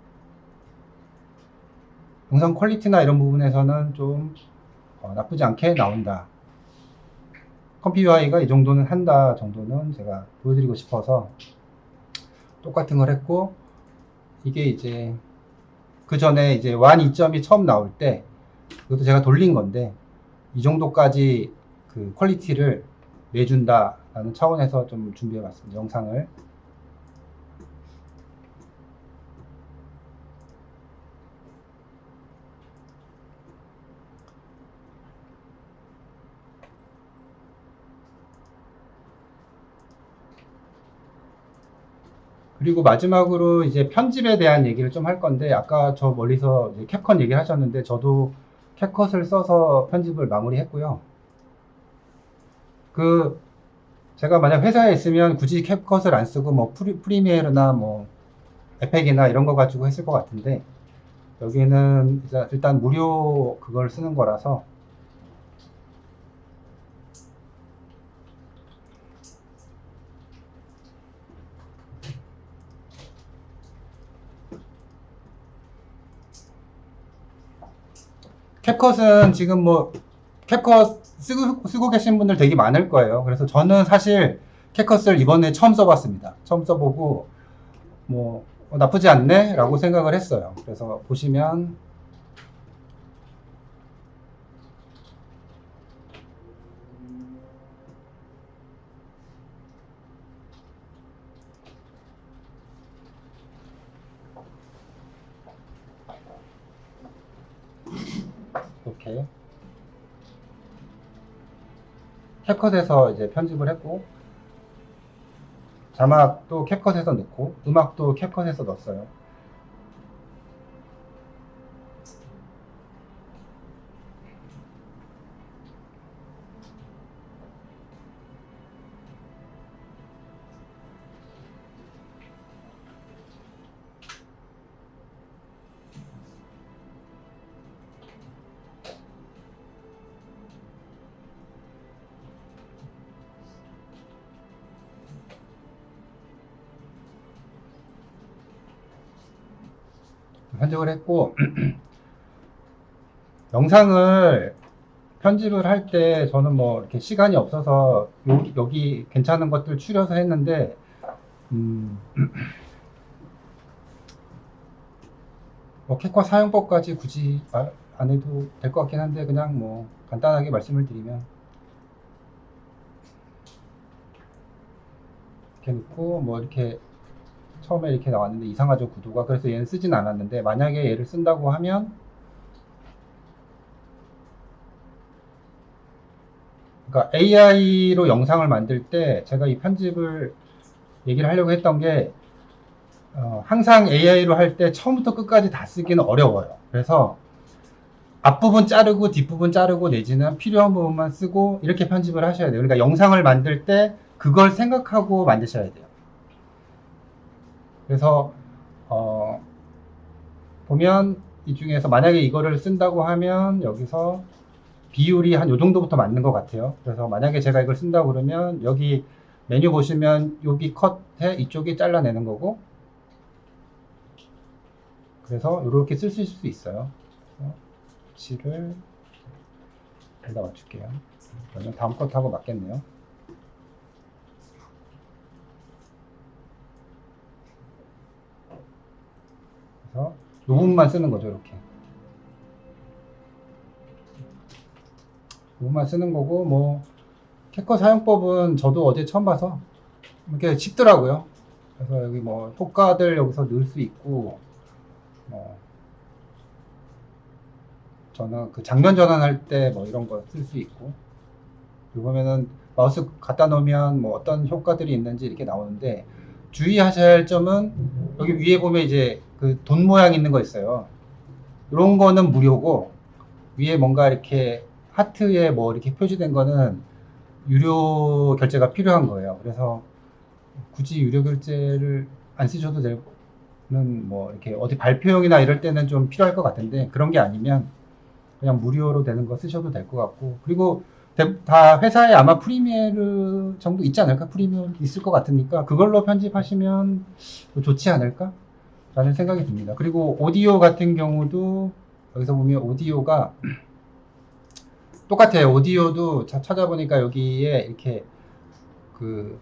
Speaker 1: 영상 퀄리티나 이런 부분에서는 좀 나쁘지 않게 나온다. 컴피 UI가 이 정도는 한다 정도는 제가 보여드리고 싶어서 똑같은 걸 했고, 이게 이제 그 전에 이제 WAN 2.2 처음 나올 때 이것도 제가 돌린 건데, 이 정도까지 그 퀄리티를 내준다라는 차원에서 좀 준비해 봤습니다. 영상을. 그리고 마지막으로 이제 편집에 대한 얘기를 좀 할 건데, 아까 저 멀리서 이제 캡컷 얘기를 하셨는데, 저도 캡컷을 써서 편집을 마무리했고요. 제가 만약 회사에 있으면 굳이 캡컷을 안 쓰고 뭐 프리미어나 뭐 에펙이나 이런 거 가지고 했을 것 같은데, 여기는 일단 무료 그걸 쓰는 거라서 캡컷은 지금 뭐 캡컷 쓰고 계신 분들 되게 많을 거예요. 그래서 저는 사실 캡컷을 이번에 처음 써봤습니다. 처음 써보고 뭐 나쁘지 않네 라고 생각을 했어요. 그래서 보시면 이렇게 캡컷에서 이제 편집을 했고, 자막도 캡컷에서 넣고, 음악도 캡컷에서 넣었어요. 편집을 했고, 영상을 편집을 할 때 저는 뭐 이렇게 시간이 없어서 여기 괜찮은 것들 추려서 했는데, 뭐 캡컷 사용법까지 굳이 안 해도 될 것 같긴 한데, 그냥 뭐 간단하게 말씀을 드리면 이렇게 넣고, 뭐 이렇게 처음에 이렇게 나왔는데 이상하죠, 구도가. 그래서 얘는 쓰진 않았는데, 만약에 얘를 쓴다고 하면, 그러니까 AI로 영상을 만들 때 제가 이 편집을 얘기를 하려고 했던 게, 항상 AI로 할 때 처음부터 끝까지 다 쓰기는 어려워요. 그래서 앞부분 자르고 뒷부분 자르고 내지는 필요한 부분만 쓰고 이렇게 편집을 하셔야 돼요. 그러니까 영상을 만들 때 그걸 생각하고 만드셔야 돼요. 그래서 보면 이 중에서 만약에 이거를 쓴다고 하면 여기서 비율이 한 요 정도부터 맞는 것 같아요. 그래서 만약에 제가 이걸 쓴다고 그러면 여기 메뉴 보시면 여기 컷해 이쪽이 잘라내는 거고, 그래서 이렇게 쓰실 수 있어요. 위치를 여기다 맞출게요. 그러면 다음 컷하고 맞겠네요. 그래서 이 부분만 쓰는 거죠, 이렇게. 이 부분만 쓰는 거고, 뭐 캡컷 사용법은 저도 어제 처음 봐서 이렇게 쉽더라고요. 그래서 여기 뭐 효과들 여기서 넣을 수 있고, 저는 그 장면 전환할 때 뭐 이런 거 쓸 수 있고, 여기 보면은 마우스 갖다 놓으면 뭐 어떤 효과들이 있는지 이렇게 나오는데, 주의하셔야 할 점은 여기 위에 보면 이제 그 돈 모양 있는 거 있어요. 이런 거는 무료고, 위에 뭔가 이렇게 하트에 뭐 이렇게 표시된 거는 유료 결제가 필요한 거예요. 그래서 굳이 유료 결제를 안 쓰셔도 되는, 뭐 이렇게 어디 발표용이나 이럴 때는 좀 필요할 것 같은데, 그런 게 아니면 그냥 무료로 되는 거 쓰셔도 될 것 같고, 그리고 다 회사에 아마 프리미어르 정도 있지 않을까? 프리미어 있을 것 같으니까 그걸로 편집하시면 좋지 않을까? 라는 생각이 듭니다. 그리고 오디오 같은 경우도 여기서 보면 오디오가 똑같아요. 오디오도 찾아보니까 여기에 이렇게 그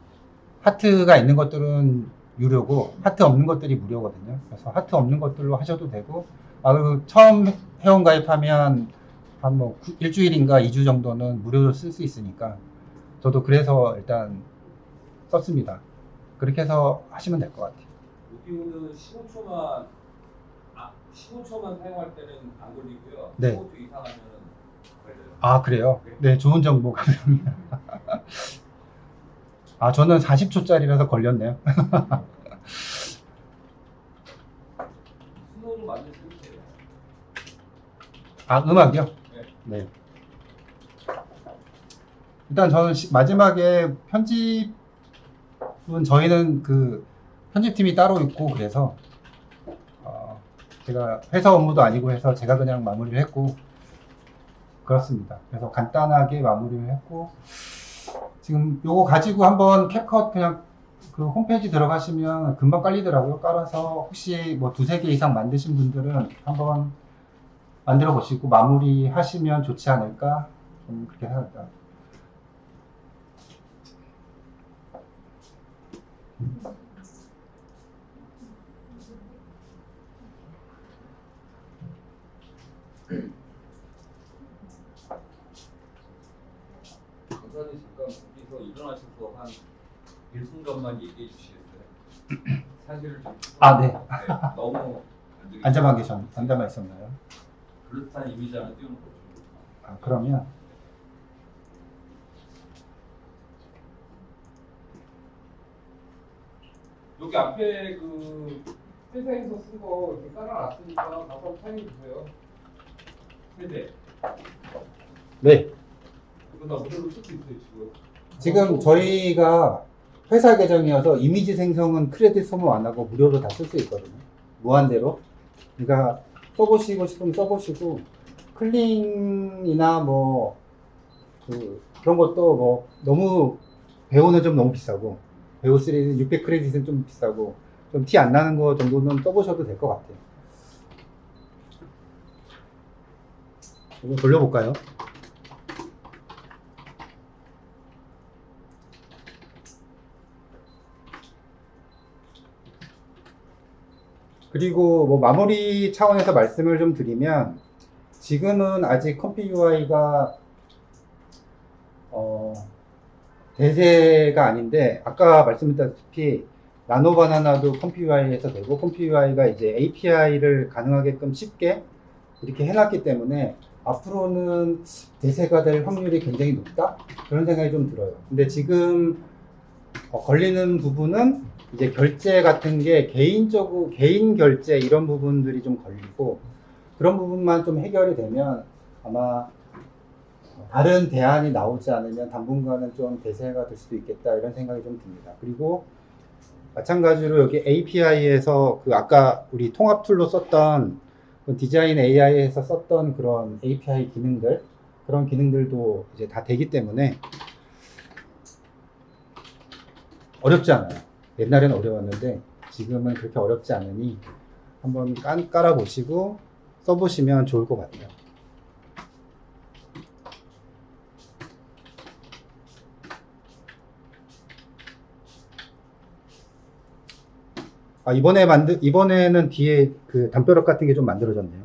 Speaker 1: 하트가 있는 것들은 유료고 하트 없는 것들이 무료거든요. 그래서 하트 없는 것들로 하셔도 되고, 그리고 처음 회원 가입하면 한 뭐 일주일인가 2주 정도는 무료로 쓸 수 있으니까 저도 그래서 일단 썼습니다. 그렇게 해서 하시면 될 것 같아요.
Speaker 2: 오디오는 15초만 15초만 사용할 때는 안 걸리고요.
Speaker 1: 네.
Speaker 2: 15초 이상 하면 걸려요.
Speaker 1: 아, 그래요? 네, 좋은 정보 감사합니다. 저는 40초짜리라서 걸렸네요.
Speaker 2: 스노우로 만들 수 있어요.
Speaker 1: 음악이요?
Speaker 2: 네.
Speaker 1: 네. 일단 저는 마지막에 편집은 저희는 그 편집팀이 따로 있고, 그래서 제가 회사 업무도 아니고 해서 제가 그냥 마무리를 했고, 그렇습니다. 그래서 간단하게 마무리를 했고, 지금 요거 가지고 한번 캡컷 그냥 그 홈페이지 들어가시면 금방 깔리더라고요. 깔아서 혹시 뭐 두세 개 이상 만드신 분들은 한번 만들어 보시고 마무리 하시면 좋지 않을까, 좀 그렇게 생각합니다.
Speaker 2: 강사님 잠깐 거기서 일어나셔서 한 1분간만 얘기해 주시겠어요? 사실을 좀
Speaker 1: 네.
Speaker 2: 너무
Speaker 1: 앉아만 있었나요?
Speaker 2: 그렇다는 이미지 하나 띄우는 거죠.
Speaker 1: 그러면
Speaker 2: 여기 앞에 그 회사에서 쓴 거 이렇게 깔아놨으니까 가서 사인해 주세요. 세대.
Speaker 1: 네.
Speaker 2: 이거 나 무료로 쓸 수 있어요 지금.
Speaker 1: 지금 저희가 회사 계정이어서 이미지 생성은 크레딧 소모 안 하고 무료로 다 쓸 수 있거든요. 무한대로. 그러니까 써보시고 싶으면 써보시고, 클링이나 뭐 그런 것도 뭐 너무 배우는 좀 너무 비싸고, 배우 3는 600 크레딧은 좀 비싸고, 좀 티 안 나는 거 정도는 써보셔도 될 것 같아요. 이거 돌려볼까요? 그리고 뭐 마무리 차원에서 말씀을 좀 드리면, 지금은 아직 컴피 UI가 대세가 아닌데, 아까 말씀드렸다시피 나노 바나나도 컴피 UI에서 되고, 컴피 UI가 이제 API를 가능하게끔 쉽게 이렇게 해놨기 때문에 앞으로는 대세가 될 확률이 굉장히 높다, 그런 생각이 좀 들어요. 근데 지금 걸리는 부분은 이제 결제 같은 게 개인적으로 개인 결제 이런 부분들이 좀 걸리고, 그런 부분만 좀 해결이 되면 아마 다른 대안이 나오지 않으면 당분간은 좀 대세가 될 수도 있겠다, 이런 생각이 좀 듭니다. 그리고 마찬가지로 여기 API에서 그 아까 우리 통합 툴로 썼던 그 디자인 AI에서 썼던 그런 API 기능들, 그런 기능들도 이제 다 되기 때문에 어렵지 않아요. 옛날에는 어려웠는데 지금은 그렇게 어렵지 않으니 한번 깔아보시고 써보시면 좋을 것 같아요. 이번에는 뒤에 그 담벼락 같은 게 좀 만들어졌네요.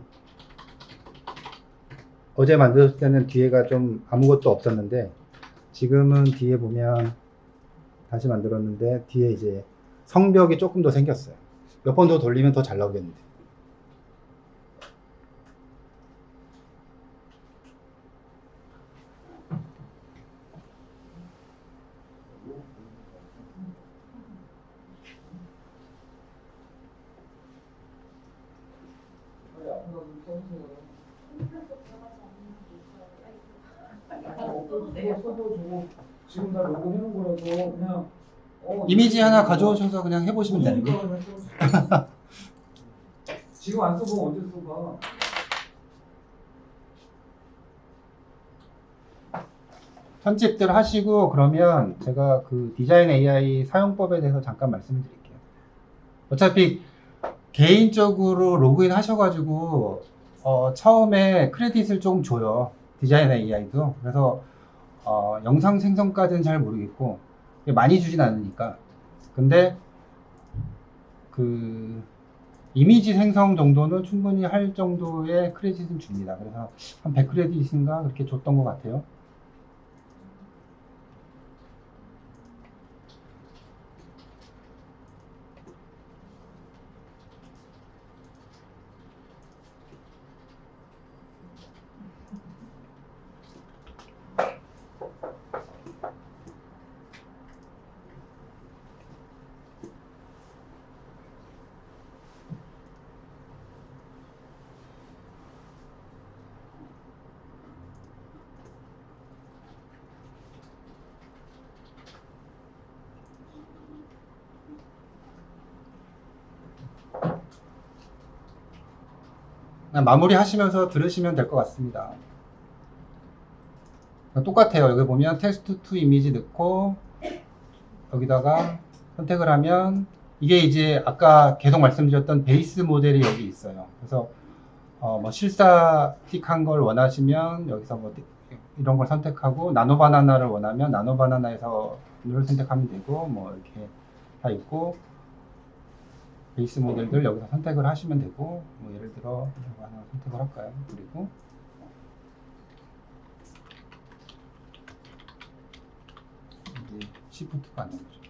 Speaker 1: 어제 만들었을 때는 뒤에가 좀 아무것도 없었는데, 지금은 뒤에 보면 다시 만들었는데 뒤에 이제 성벽이 조금 더 생겼어요. 몇 번 더 돌리면 더 잘 나오겠는데.
Speaker 2: 빨리 앞에서 좀 써주세요. 그거 써도 저거 지금 다 로고 해놓은 거라서 그냥
Speaker 1: 이미지 하나 가져오셔서 그냥 해보시면 되는데.
Speaker 2: 지금 안 써보면 언제 써봐.
Speaker 1: 편집들 하시고 그러면 제가 그 디자인 AI 사용법에 대해서 잠깐 말씀을 드릴게요. 어차피 개인적으로 로그인 하셔가지고 처음에 크레딧을 조금 줘요. 디자인 AI도. 그래서 영상 생성까지는 잘 모르겠고 많이 주진 않으니까. 근데 그 이미지 생성 정도는 충분히 할 정도의 크레딧은 줍니다. 그래서 한 100 크레딧인가 그렇게 줬던 것 같아요. 그냥 마무리 하시면서 들으시면 될 것 같습니다. 똑같아요. 여기 보면 텍스트 투 이미지 넣고 여기다가 선택을 하면 이게 이제 아까 계속 말씀드렸던 베이스 모델이 여기 있어요. 그래서 뭐 실사틱한 걸 원하시면 여기서 뭐 이런 걸 선택하고, 나노 바나나를 원하면 나노 바나나에서 를 선택하면 되고, 뭐 이렇게 다 있고, 베이스 모델들 여기서 선택을 하시면 되고, 뭐 예를 들어 이거 하나 선택을 할까요? 그리고 이제 시프트가 안 나오죠.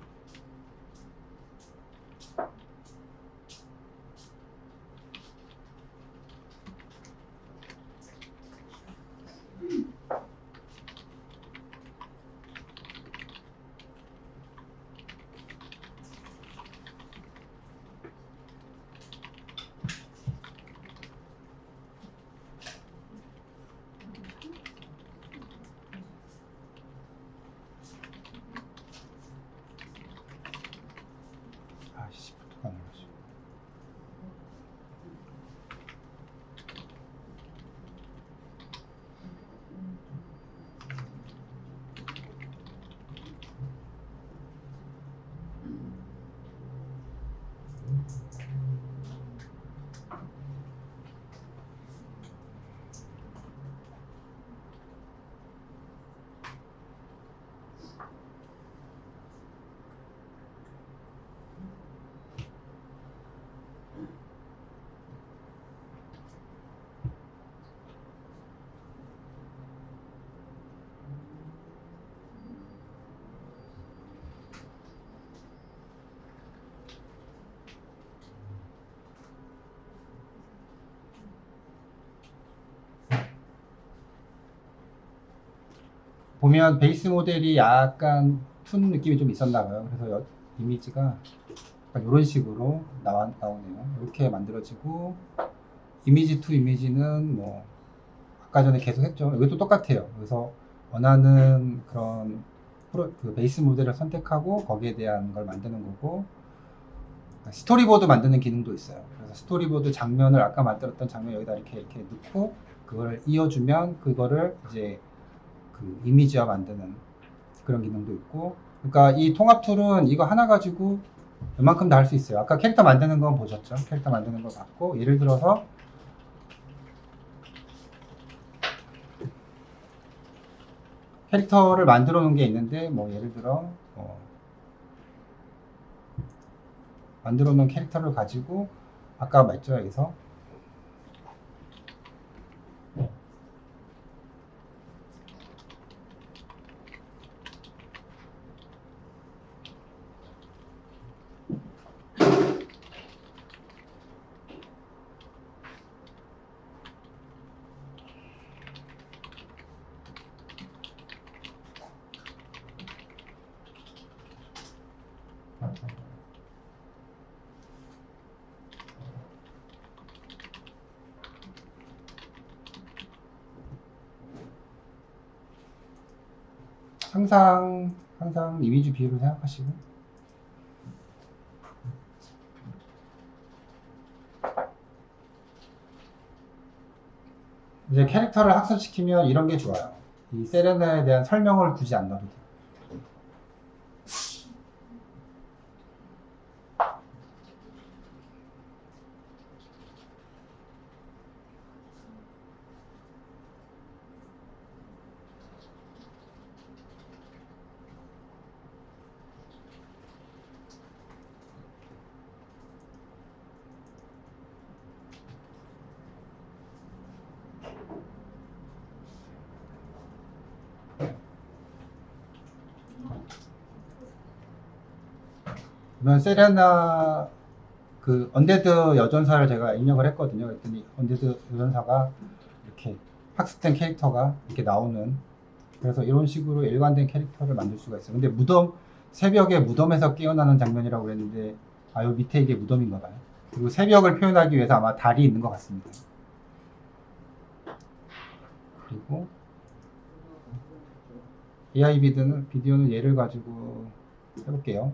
Speaker 1: 보면 베이스 모델이 약간 툰 느낌이 좀 있었나 봐요. 그래서 이미지가 약간 이런 식으로 나오네요. 이렇게 만들어지고, 이미지 투 이미지는 뭐 아까 전에 계속 했죠. 이것도 똑같아요. 그래서 원하는 그런 그 베이스 모델을 선택하고 거기에 대한 걸 만드는 거고, 스토리보드 만드는 기능도 있어요. 그래서 스토리보드 장면을 아까 만들었던 장면 여기다 이렇게 넣고 그거를 이어주면 그거를 이제 그 이미지화 만드는 그런 기능도 있고. 그러니까 이 통합 툴은 이거 하나 가지고 웬만큼 다 할 수 있어요. 아까 캐릭터 만드는 건 보셨죠? 캐릭터 만드는 거 봤고, 예를 들어서 캐릭터를 만들어 놓은 게 있는데, 뭐 예를 들어 만들어 놓은 캐릭터를 가지고 아까 말했죠, 여기서 항상 이미지 비율을 생각하시고, 이제 캐릭터를 학습시키면 이런 게 좋아요. 이 세레나에 대한 설명을 굳이 안 넣어도 돼요. 그러면 세레나 그 언데드 여전사를 제가 입력을 했거든요. 그랬더니 언데드 여전사가 이렇게 학습된 캐릭터가 이렇게 나오는, 그래서 이런 식으로 일관된 캐릭터를 만들 수가 있어요. 근데 새벽에 무덤에서 깨어나는 장면이라고 그랬는데, 요 밑에 이게 무덤인가 봐요. 그리고 새벽을 표현하기 위해서 아마 달이 있는 것 같습니다. 그리고 AI 비디오는 얘를 가지고 해볼게요.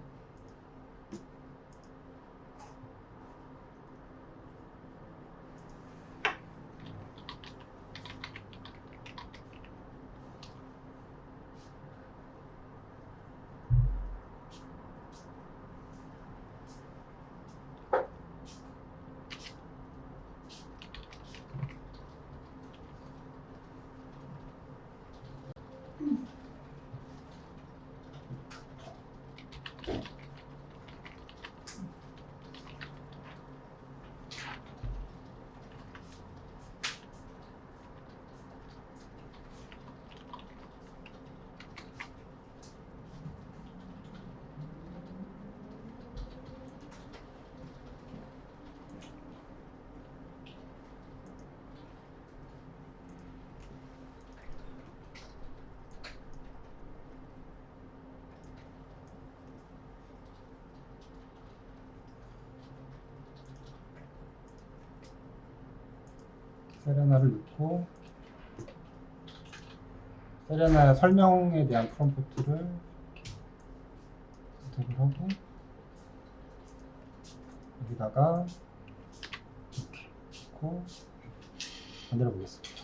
Speaker 1: 세레나를 넣고, 세레나 설명에 대한 프롬프트를 선택을 하고, 여기다가 이렇게 넣고 만들어 보겠습니다.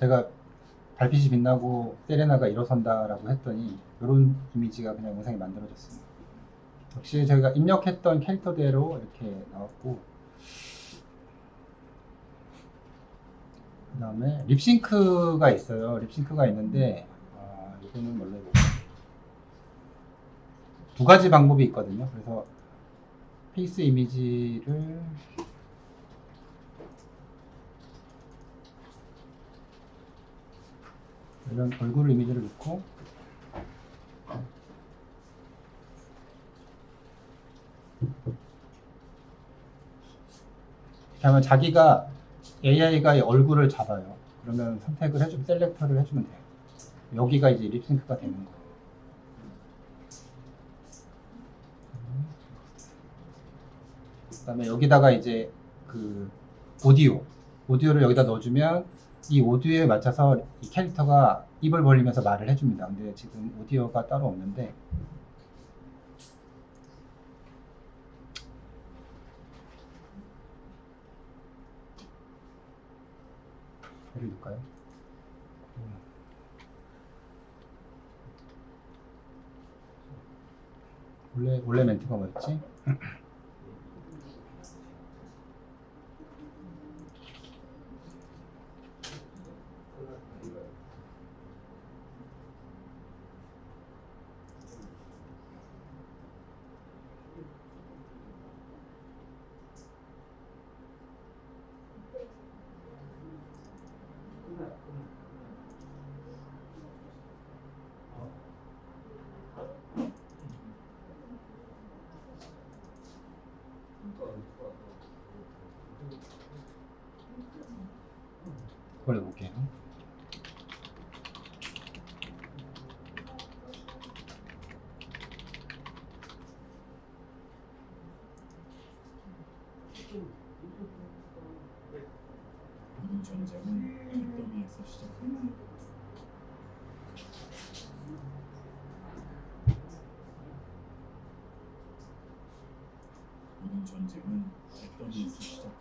Speaker 1: 제가 달빛이 빛나고 세레나가 일어선다라고 했더니 이런 이미지가 그냥 영상이 만들어졌습니다. 역시 저희가 입력했던 캐릭터대로 이렇게 나왔고, 그 다음에 립싱크가 있어요. 립싱크가 있는데 이거는 원래 두 가지 방법이 있거든요. 그래서 페이스 이미지를 이런 얼굴 이미지를 넣고, 그러면 자기가 AI가 얼굴을 잡아요. 그러면 선택을 해주면 셀렉터를 해주면 돼요. 여기가 이제 립싱크가 되는 거예요. 그다음에 여기다가 이제 그 오디오를 여기다 넣어주면 이 오디오에 맞춰서 이 캐릭터가 입을 벌리면서 말을 해줍니다. 근데 지금 오디오가 따로 없는데, 예를 들까요? 원래 멘트가 뭐였지? 그걸 해볼게요.
Speaker 3: 모든 전쟁은 빚더미에서 시작된다. 모든 전쟁은 빚더미에서 시작된다.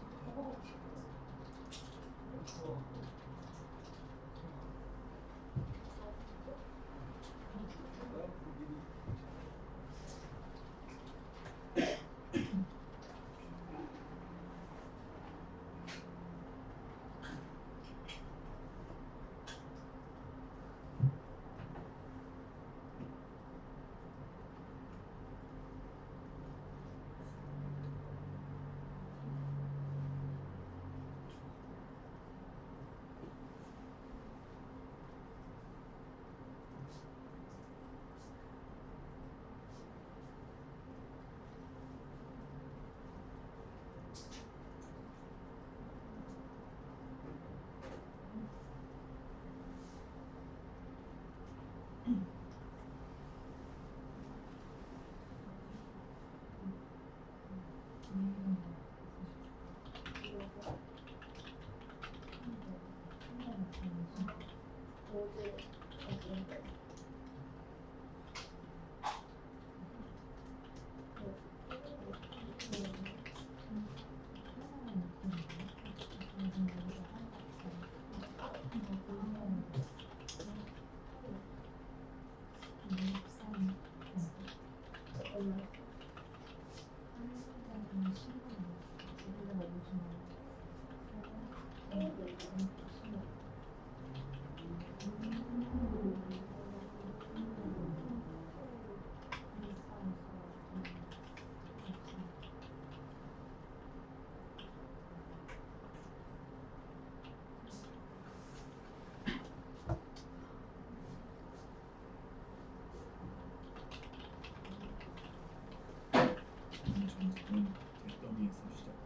Speaker 3: 모든 전쟁은 빚더미에서 시작된다.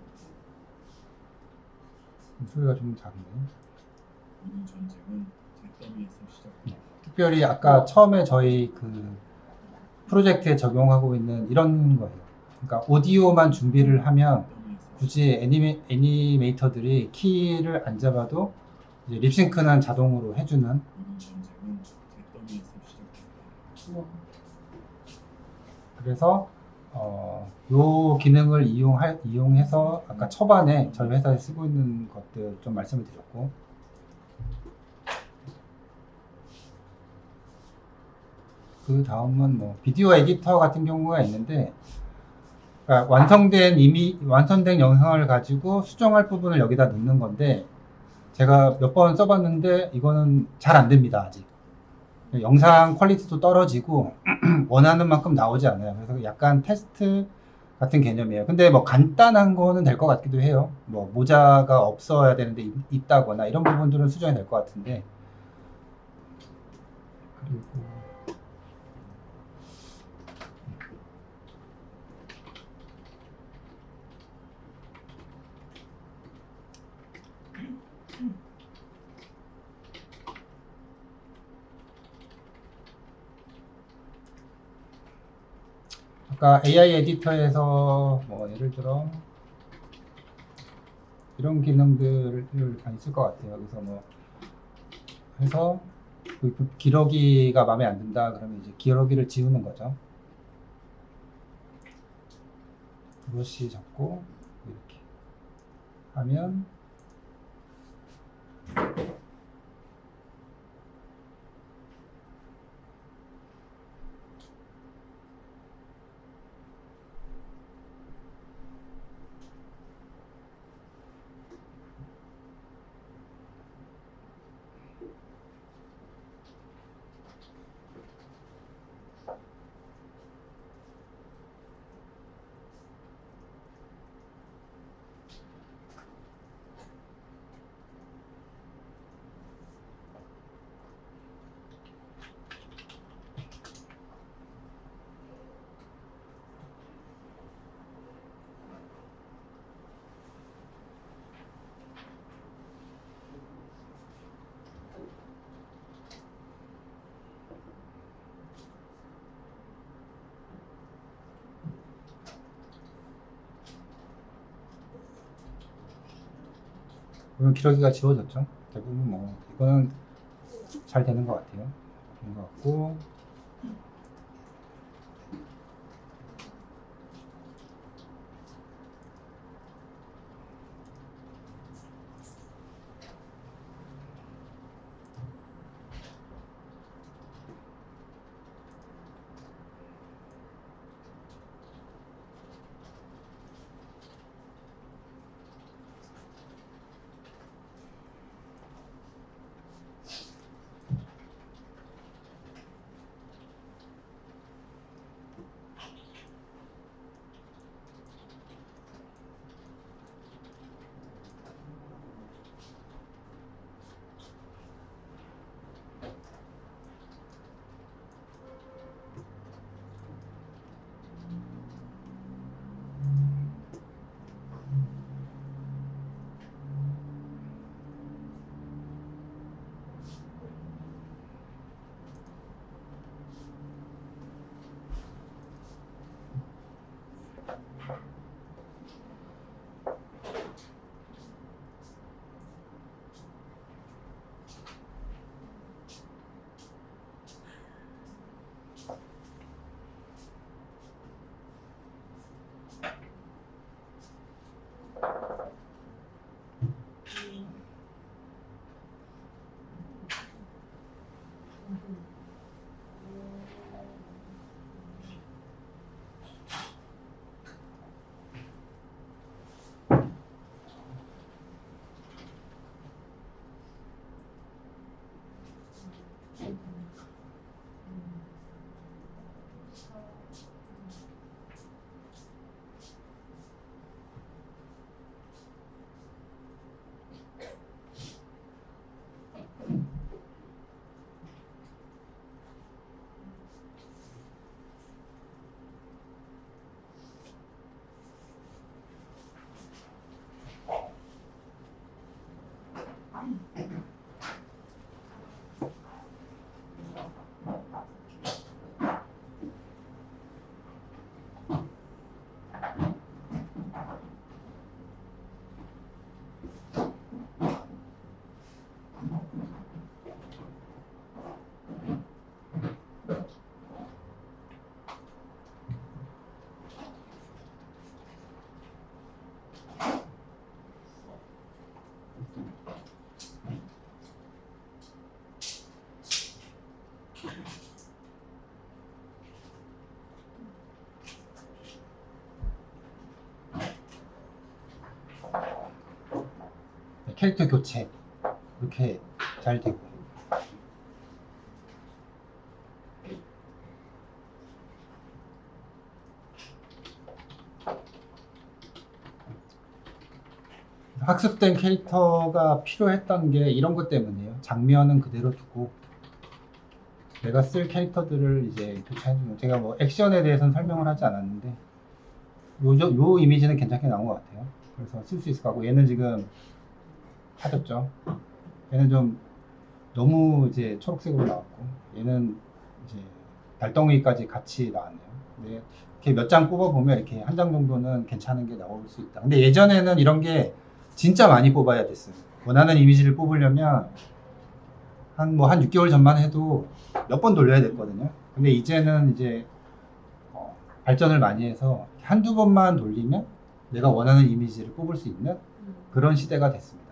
Speaker 1: 소리가 좀 작네.
Speaker 3: 모든 전쟁은 빚더미에서 시작된다.
Speaker 1: 특별히 아까 처음에 저희 그 프로젝트에 적용하고 있는 이런 거예요. 그러니까 오디오만 준비를 하면
Speaker 3: 빚더미에서
Speaker 1: 굳이 애니메이터들이 키를 안 잡아도 이제 립싱크는 자동으로 해주는.
Speaker 3: 모든 전쟁은 빚더미에서 시작된다.
Speaker 1: 그래서 요 기능을 이용해서 아까 초반에 저희 회사에 쓰고 있는 것들 좀 말씀을 드렸고, 그 다음은 뭐 비디오 에디터 같은 경우가 있는데, 그러니까 완성된 영상을 가지고 수정할 부분을 여기다 넣는 건데, 제가 몇 번 써봤는데 이거는 잘 안 됩니다, 아직. 영상 퀄리티도 떨어지고 원하는 만큼 나오지 않아요. 그래서 약간 테스트 같은 개념이에요. 근데 뭐 간단한 거는 될 것 같기도 해요. 뭐 모자가 없어야 되는데 있다거나 이런 부분들은 수정이 될 것 같은데. 그리고 아까 AI 에디터에서 뭐 예를 들어 이런 기능들을 많이 쓸 것 같아요. 여기서 뭐 해서 그 기러기가 마음에 안 든다 그러면 이제 기러기를 지우는 거죠. 브러쉬 잡고 이렇게 하면 그러면 기러기가 지워졌죠. 대부분 뭐 이거는 잘 되는 것 같아요. 되는 것 같고 캐릭터 교체 이렇게 잘 되고. 학습된 캐릭터가 필요했던 게 이런 것 때문이에요. 장면은 그대로 두고 내가 쓸 캐릭터들을 이제 교체해주는. 제가 뭐 액션에 대해서는 설명을 하지 않았는데 요 이미지는 괜찮게 나온 것 같아요. 그래서 쓸 수 있을 것 같고, 얘는 지금 파졌죠. 얘는 좀 너무 이제 초록색으로 나왔고, 얘는 이제 달덩이까지 같이 나왔네요. 근데 이렇게 몇 장 뽑아보면 이렇게 한 장 정도는 괜찮은 게 나올 수 있다. 근데 예전에는 이런 게 진짜 많이 뽑아야 됐어요. 원하는 이미지를 뽑으려면 한 6개월 전만 해도 몇 번 돌려야 됐거든요. 근데 이제는 이제 발전을 많이 해서 한두 번만 돌리면 내가 원하는 이미지를 뽑을 수 있는 그런 시대가 됐습니다.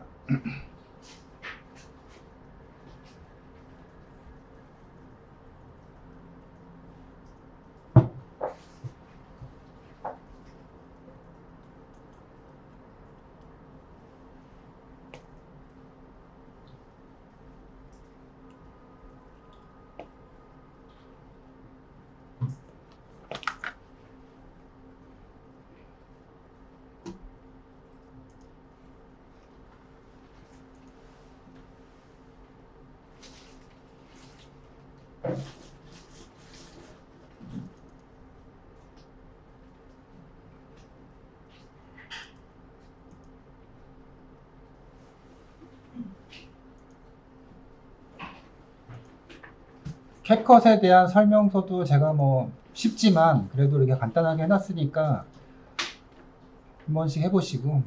Speaker 1: 캡컷에 대한 설명서도 제가 쉽지만 그래도 이렇게 간단하게 해놨으니까 한 번씩 해보시고.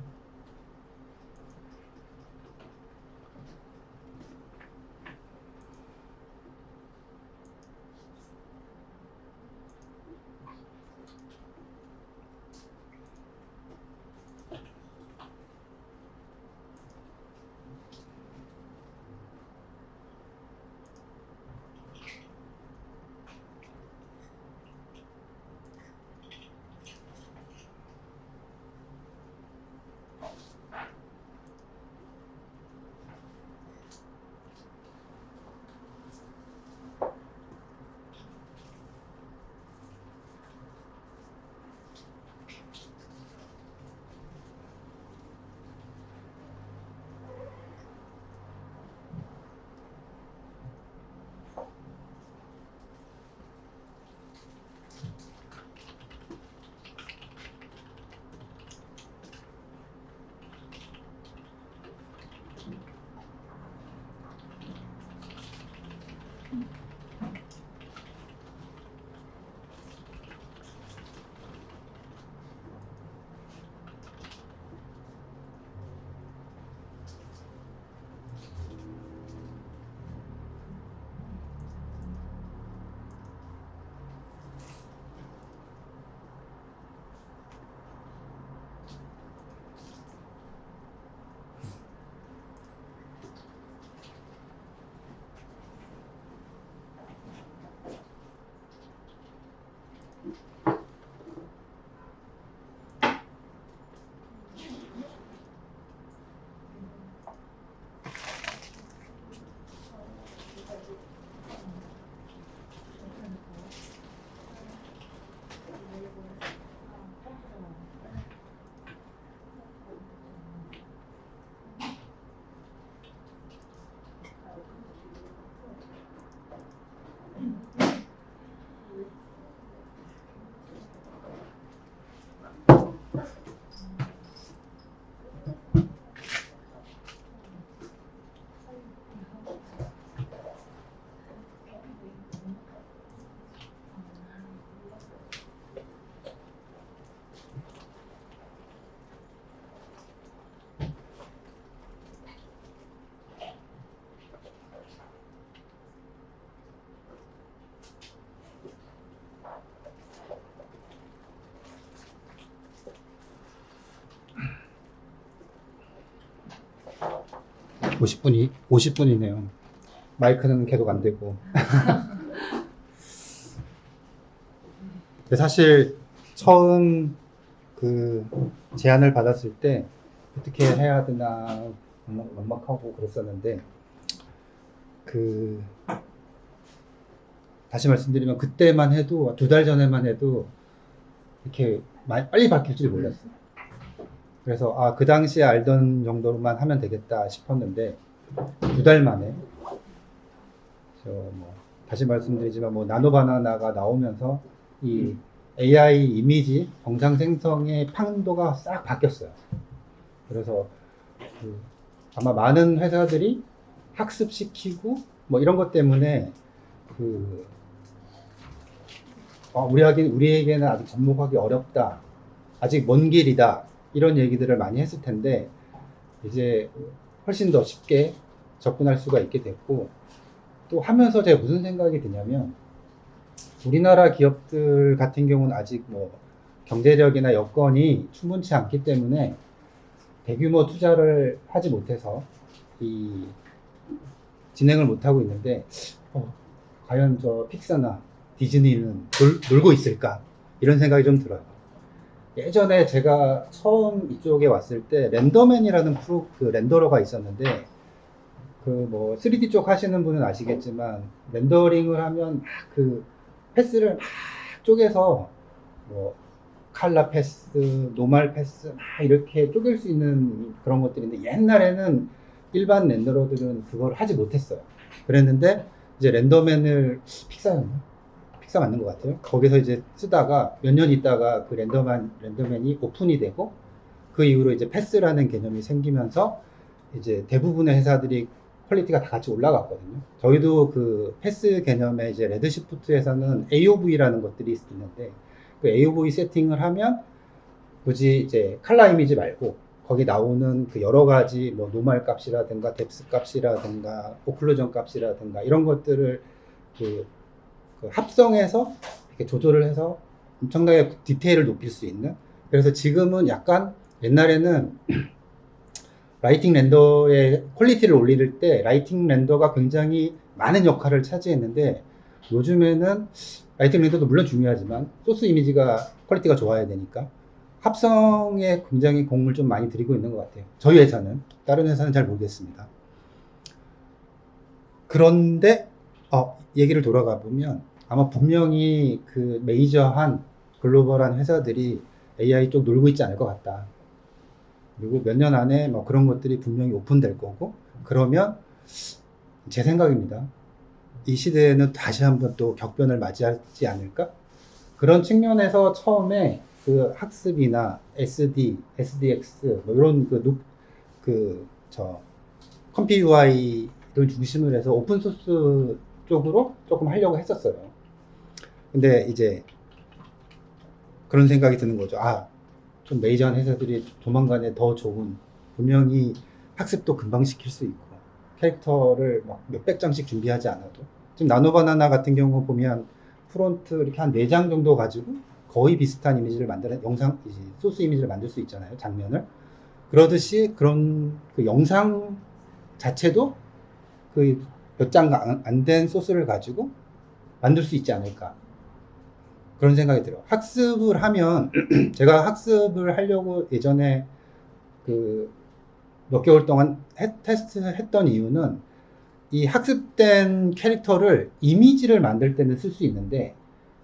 Speaker 1: (50분이) 50분이네요. 마이크는 계속 안 되고. 근데 사실 처음 그 제안을 받았을 때 어떻게 해야 되나 막막하고 그랬었는데 그 다시 말씀드리면 그때만 해도 2달 전에만 해도 이렇게 빨리 바뀔 줄 몰랐어요. 그래서 그 당시에 알던 정도로만 하면 되겠다 싶었는데 2달 만에 다시 말씀드리지만 나노 바나나가 나오면서 이 AI 이미지 정상 생성의 판도가 싹 바뀌었어요. 그래서 아마 많은 회사들이 학습시키고 이런 것 때문에 우리에게는 아직 접목하기 어렵다, 아직 먼 길이다, 이런 얘기들을 많이 했을 텐데 이제 훨씬 더 쉽게 접근할 수가 있게 됐고, 또 하면서 제가 무슨 생각이 드냐면 우리나라 기업들 같은 경우는 아직 경제력이나 여건이 충분치 않기 때문에 대규모 투자를 하지 못해서 진행을 못하고 있는데 과연 저 픽사나 디즈니는 놀고 있을까, 이런 생각이 좀 들어요. 예전에 제가 처음 이쪽에 왔을 때 렌더맨이라는 렌더러가 있었는데 3D 쪽 하시는 분은 아시겠지만 렌더링을 하면 패스를 막 쪼개서 칼라 패스, 노멀 패스 막 이렇게 쪼갤 수 있는 그런 것들인데, 옛날에는 일반 렌더러들은 그걸 하지 못했어요. 그랬는데 이제 렌더맨을 픽사 맞는 것 같아요. 거기서 이제 쓰다가 몇 년 있다가 그 렌더맨이 오픈이 되고 그 이후로 이제 패스라는 개념이 생기면서 이제 대부분의 회사들이 퀄리티가 다 같이 올라갔거든요. 저희도 그 패스 개념에 이제 레드시프트에서는 AOV라는 것들이 있는데 그 AOV 세팅을 하면 굳이 이제 칼라 이미지 말고 거기 나오는 그 여러 가지 노멀 값이라든가 뎁스 값이라든가 오클루전 값이라든가 이런 것들을 그 합성해서 이렇게 조절을 해서 엄청나게 디테일을 높일 수 있는, 그래서 지금은 약간 옛날에는 라이팅 렌더의 퀄리티를 올릴 때 라이팅 렌더가 굉장히 많은 역할을 차지했는데 요즘에는 라이팅 렌더도 물론 중요하지만 소스 이미지가 퀄리티가 좋아야 되니까 합성에 굉장히 공을 좀 많이 들이고 있는 것 같아요. 저희 회사는, 다른 회사는 잘 모르겠습니다. 그런데 얘기를 돌아가 보면 아마 분명히 그 메이저한 글로벌한 회사들이 AI 쪽 놀고 있지 않을 것 같다. 그리고 몇 년 안에 그런 것들이 분명히 오픈될 거고, 그러면 제 생각입니다. 이 시대에는 다시 한번 또 격변을 맞이하지 않을까? 그런 측면에서 처음에 그 학습이나 SD, SDX 이런 컴피 UI를 중심으로 해서 오픈소스 쪽으로 조금 하려고 했었어요. 근데 이제 그런 생각이 드는 거죠. 좀 메이저한 회사들이 조만간에 더 좋은, 분명히 학습도 금방 시킬 수 있고 캐릭터를 몇백 장씩 준비하지 않아도, 지금 나노바나나 같은 경우 보면 프론트 이렇게 한 4장 정도 가지고 거의 비슷한 이미지를 소스 이미지를 만들 수 있잖아요, 장면을. 그러듯이 그런 그 영상 자체도 그 몇 장 안 된 소스를 가지고 만들 수 있지 않을까, 그런 생각이 들어요. 학습을 하면 제가 학습을 하려고 예전에 몇 개월 동안 테스트를 했던 이유는 이 학습된 캐릭터를 이미지를 만들 때는 쓸 수 있는데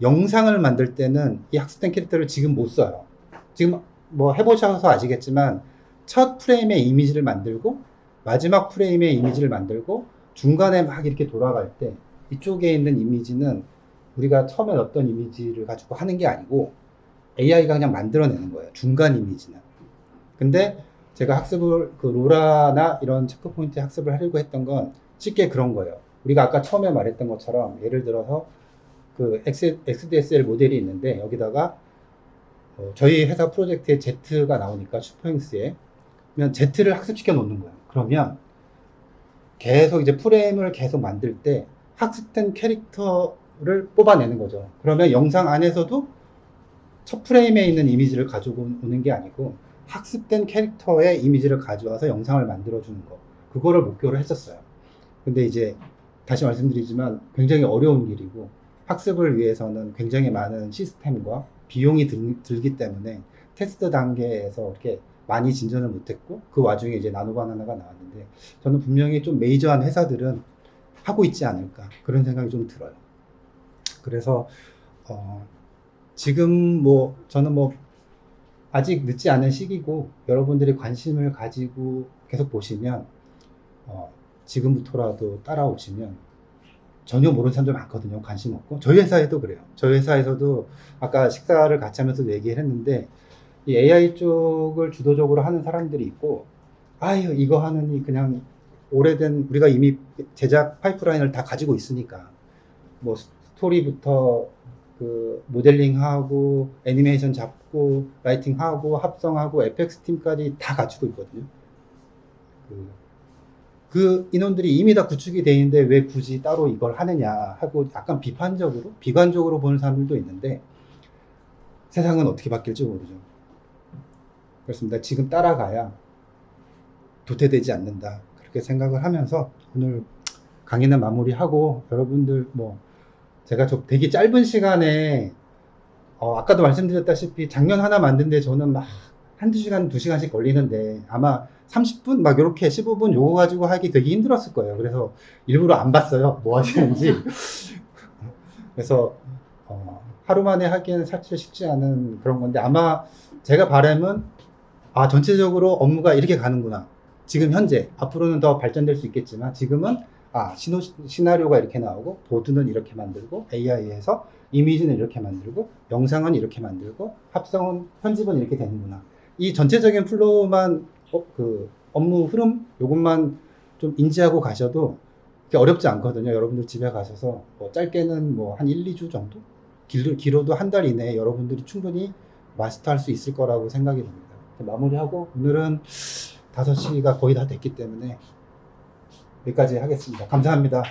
Speaker 1: 영상을 만들 때는 이 학습된 캐릭터를 지금 못 써요. 지금 해보셔서 아시겠지만 첫 프레임의 이미지를 만들고 마지막 프레임의 이미지를 만들고 중간에 막 이렇게 돌아갈 때 이쪽에 있는 이미지는 우리가 처음에 넣었던 이미지를 가지고 하는 게 아니고 AI가 그냥 만들어내는 거예요, 중간 이미지는. 근데 제가 학습을 로라나 이런 체크포인트 학습을 하려고 했던 건 쉽게 그런 거예요. 우리가 아까 처음에 말했던 것처럼 예를 들어서 그 XDSL 모델이 있는데 여기다가 저희 회사 프로젝트에 Z가 나오니까 슈퍼행스에 그러면 Z를 학습시켜 놓는 거예요. 그러면 계속 이제 프레임을 계속 만들 때 학습된 캐릭터를 뽑아내는 거죠. 그러면 영상 안에서도 첫 프레임에 있는 이미지를 가지고 오는 게 아니고 학습된 캐릭터의 이미지를 가져와서 영상을 만들어주는 거, 그거를 목표로 했었어요. 근데 이제 다시 말씀드리지만 굉장히 어려운 일이고 학습을 위해서는 굉장히 많은 시스템과 비용이 들기 때문에 테스트 단계에서 이렇게 많이 진전을 못했고 그 와중에 이제 나노바나나가 나왔는데 저는 분명히 좀 메이저한 회사들은 하고 있지 않을까 그런 생각이 좀 들어요. 그래서 지금 뭐 저는 뭐 아직 늦지 않은 시기고 여러분들이 관심을 가지고 계속 보시면 지금부터라도 따라오시면 전혀 모르는 사람들 많거든요. 관심 없고 저희 회사에도 그래요. 저희 회사에서도 아까 식사를 같이 하면서 얘기를 했는데 이 AI 쪽을 주도적으로 하는 사람들이 있고 아유 이거 하느니 그냥 오래된 우리가 이미 제작 파이프라인을 다 가지고 있으니까 뭐 스토리부터 그 모델링하고 애니메이션 잡고 라이팅하고 합성하고 FX 팀까지 다 갖추고 있거든요. 그 인원들이 이미 다 구축이 돼 있는데 왜 굳이 따로 이걸 하느냐 하고 약간 비판적으로 비관적으로 보는 사람들도 있는데 세상은 어떻게 바뀔지 모르죠. 그렇습니다. 지금 따라가야 도태되지 않는다 그렇게 생각을 하면서 오늘 강의는 마무리하고 여러분들 뭐 제가 좀 되게 짧은 시간에 아까도 말씀드렸다시피 작년 하나 만드는데 저는 막 한두 시간, 2시간씩 걸리는데 아마 30분 막 이렇게 15분 요거 가지고 하기 되게 힘들었을 거예요. 그래서 일부러 안 봤어요. 뭐 하시는지. 그래서 하루 만에 하기에는 사실 쉽지 않은 그런 건데 아마 제가 바람은 전체적으로 업무가 이렇게 가는구나. 지금 현재 앞으로는 더 발전될 수 있겠지만 지금은 시나리오가 이렇게 나오고 보드는 이렇게 만들고 AI에서 이미지는 이렇게 만들고 영상은 이렇게 만들고 합성은 편집은 이렇게 되는구나. 이 전체적인 플로우만 그 업무 흐름 요것만 좀 인지하고 가셔도 그렇게 어렵지 않거든요. 여러분들 집에 가셔서 뭐 짧게는 뭐 한 1, 2주 정도 길어도 한 달 이내에 여러분들이 충분히 마스터할 수 있을 거라고 생각이 듭니다. 마무리하고 오늘은 5시가 거의 다 됐기 때문에 여기까지 하겠습니다. 감사합니다.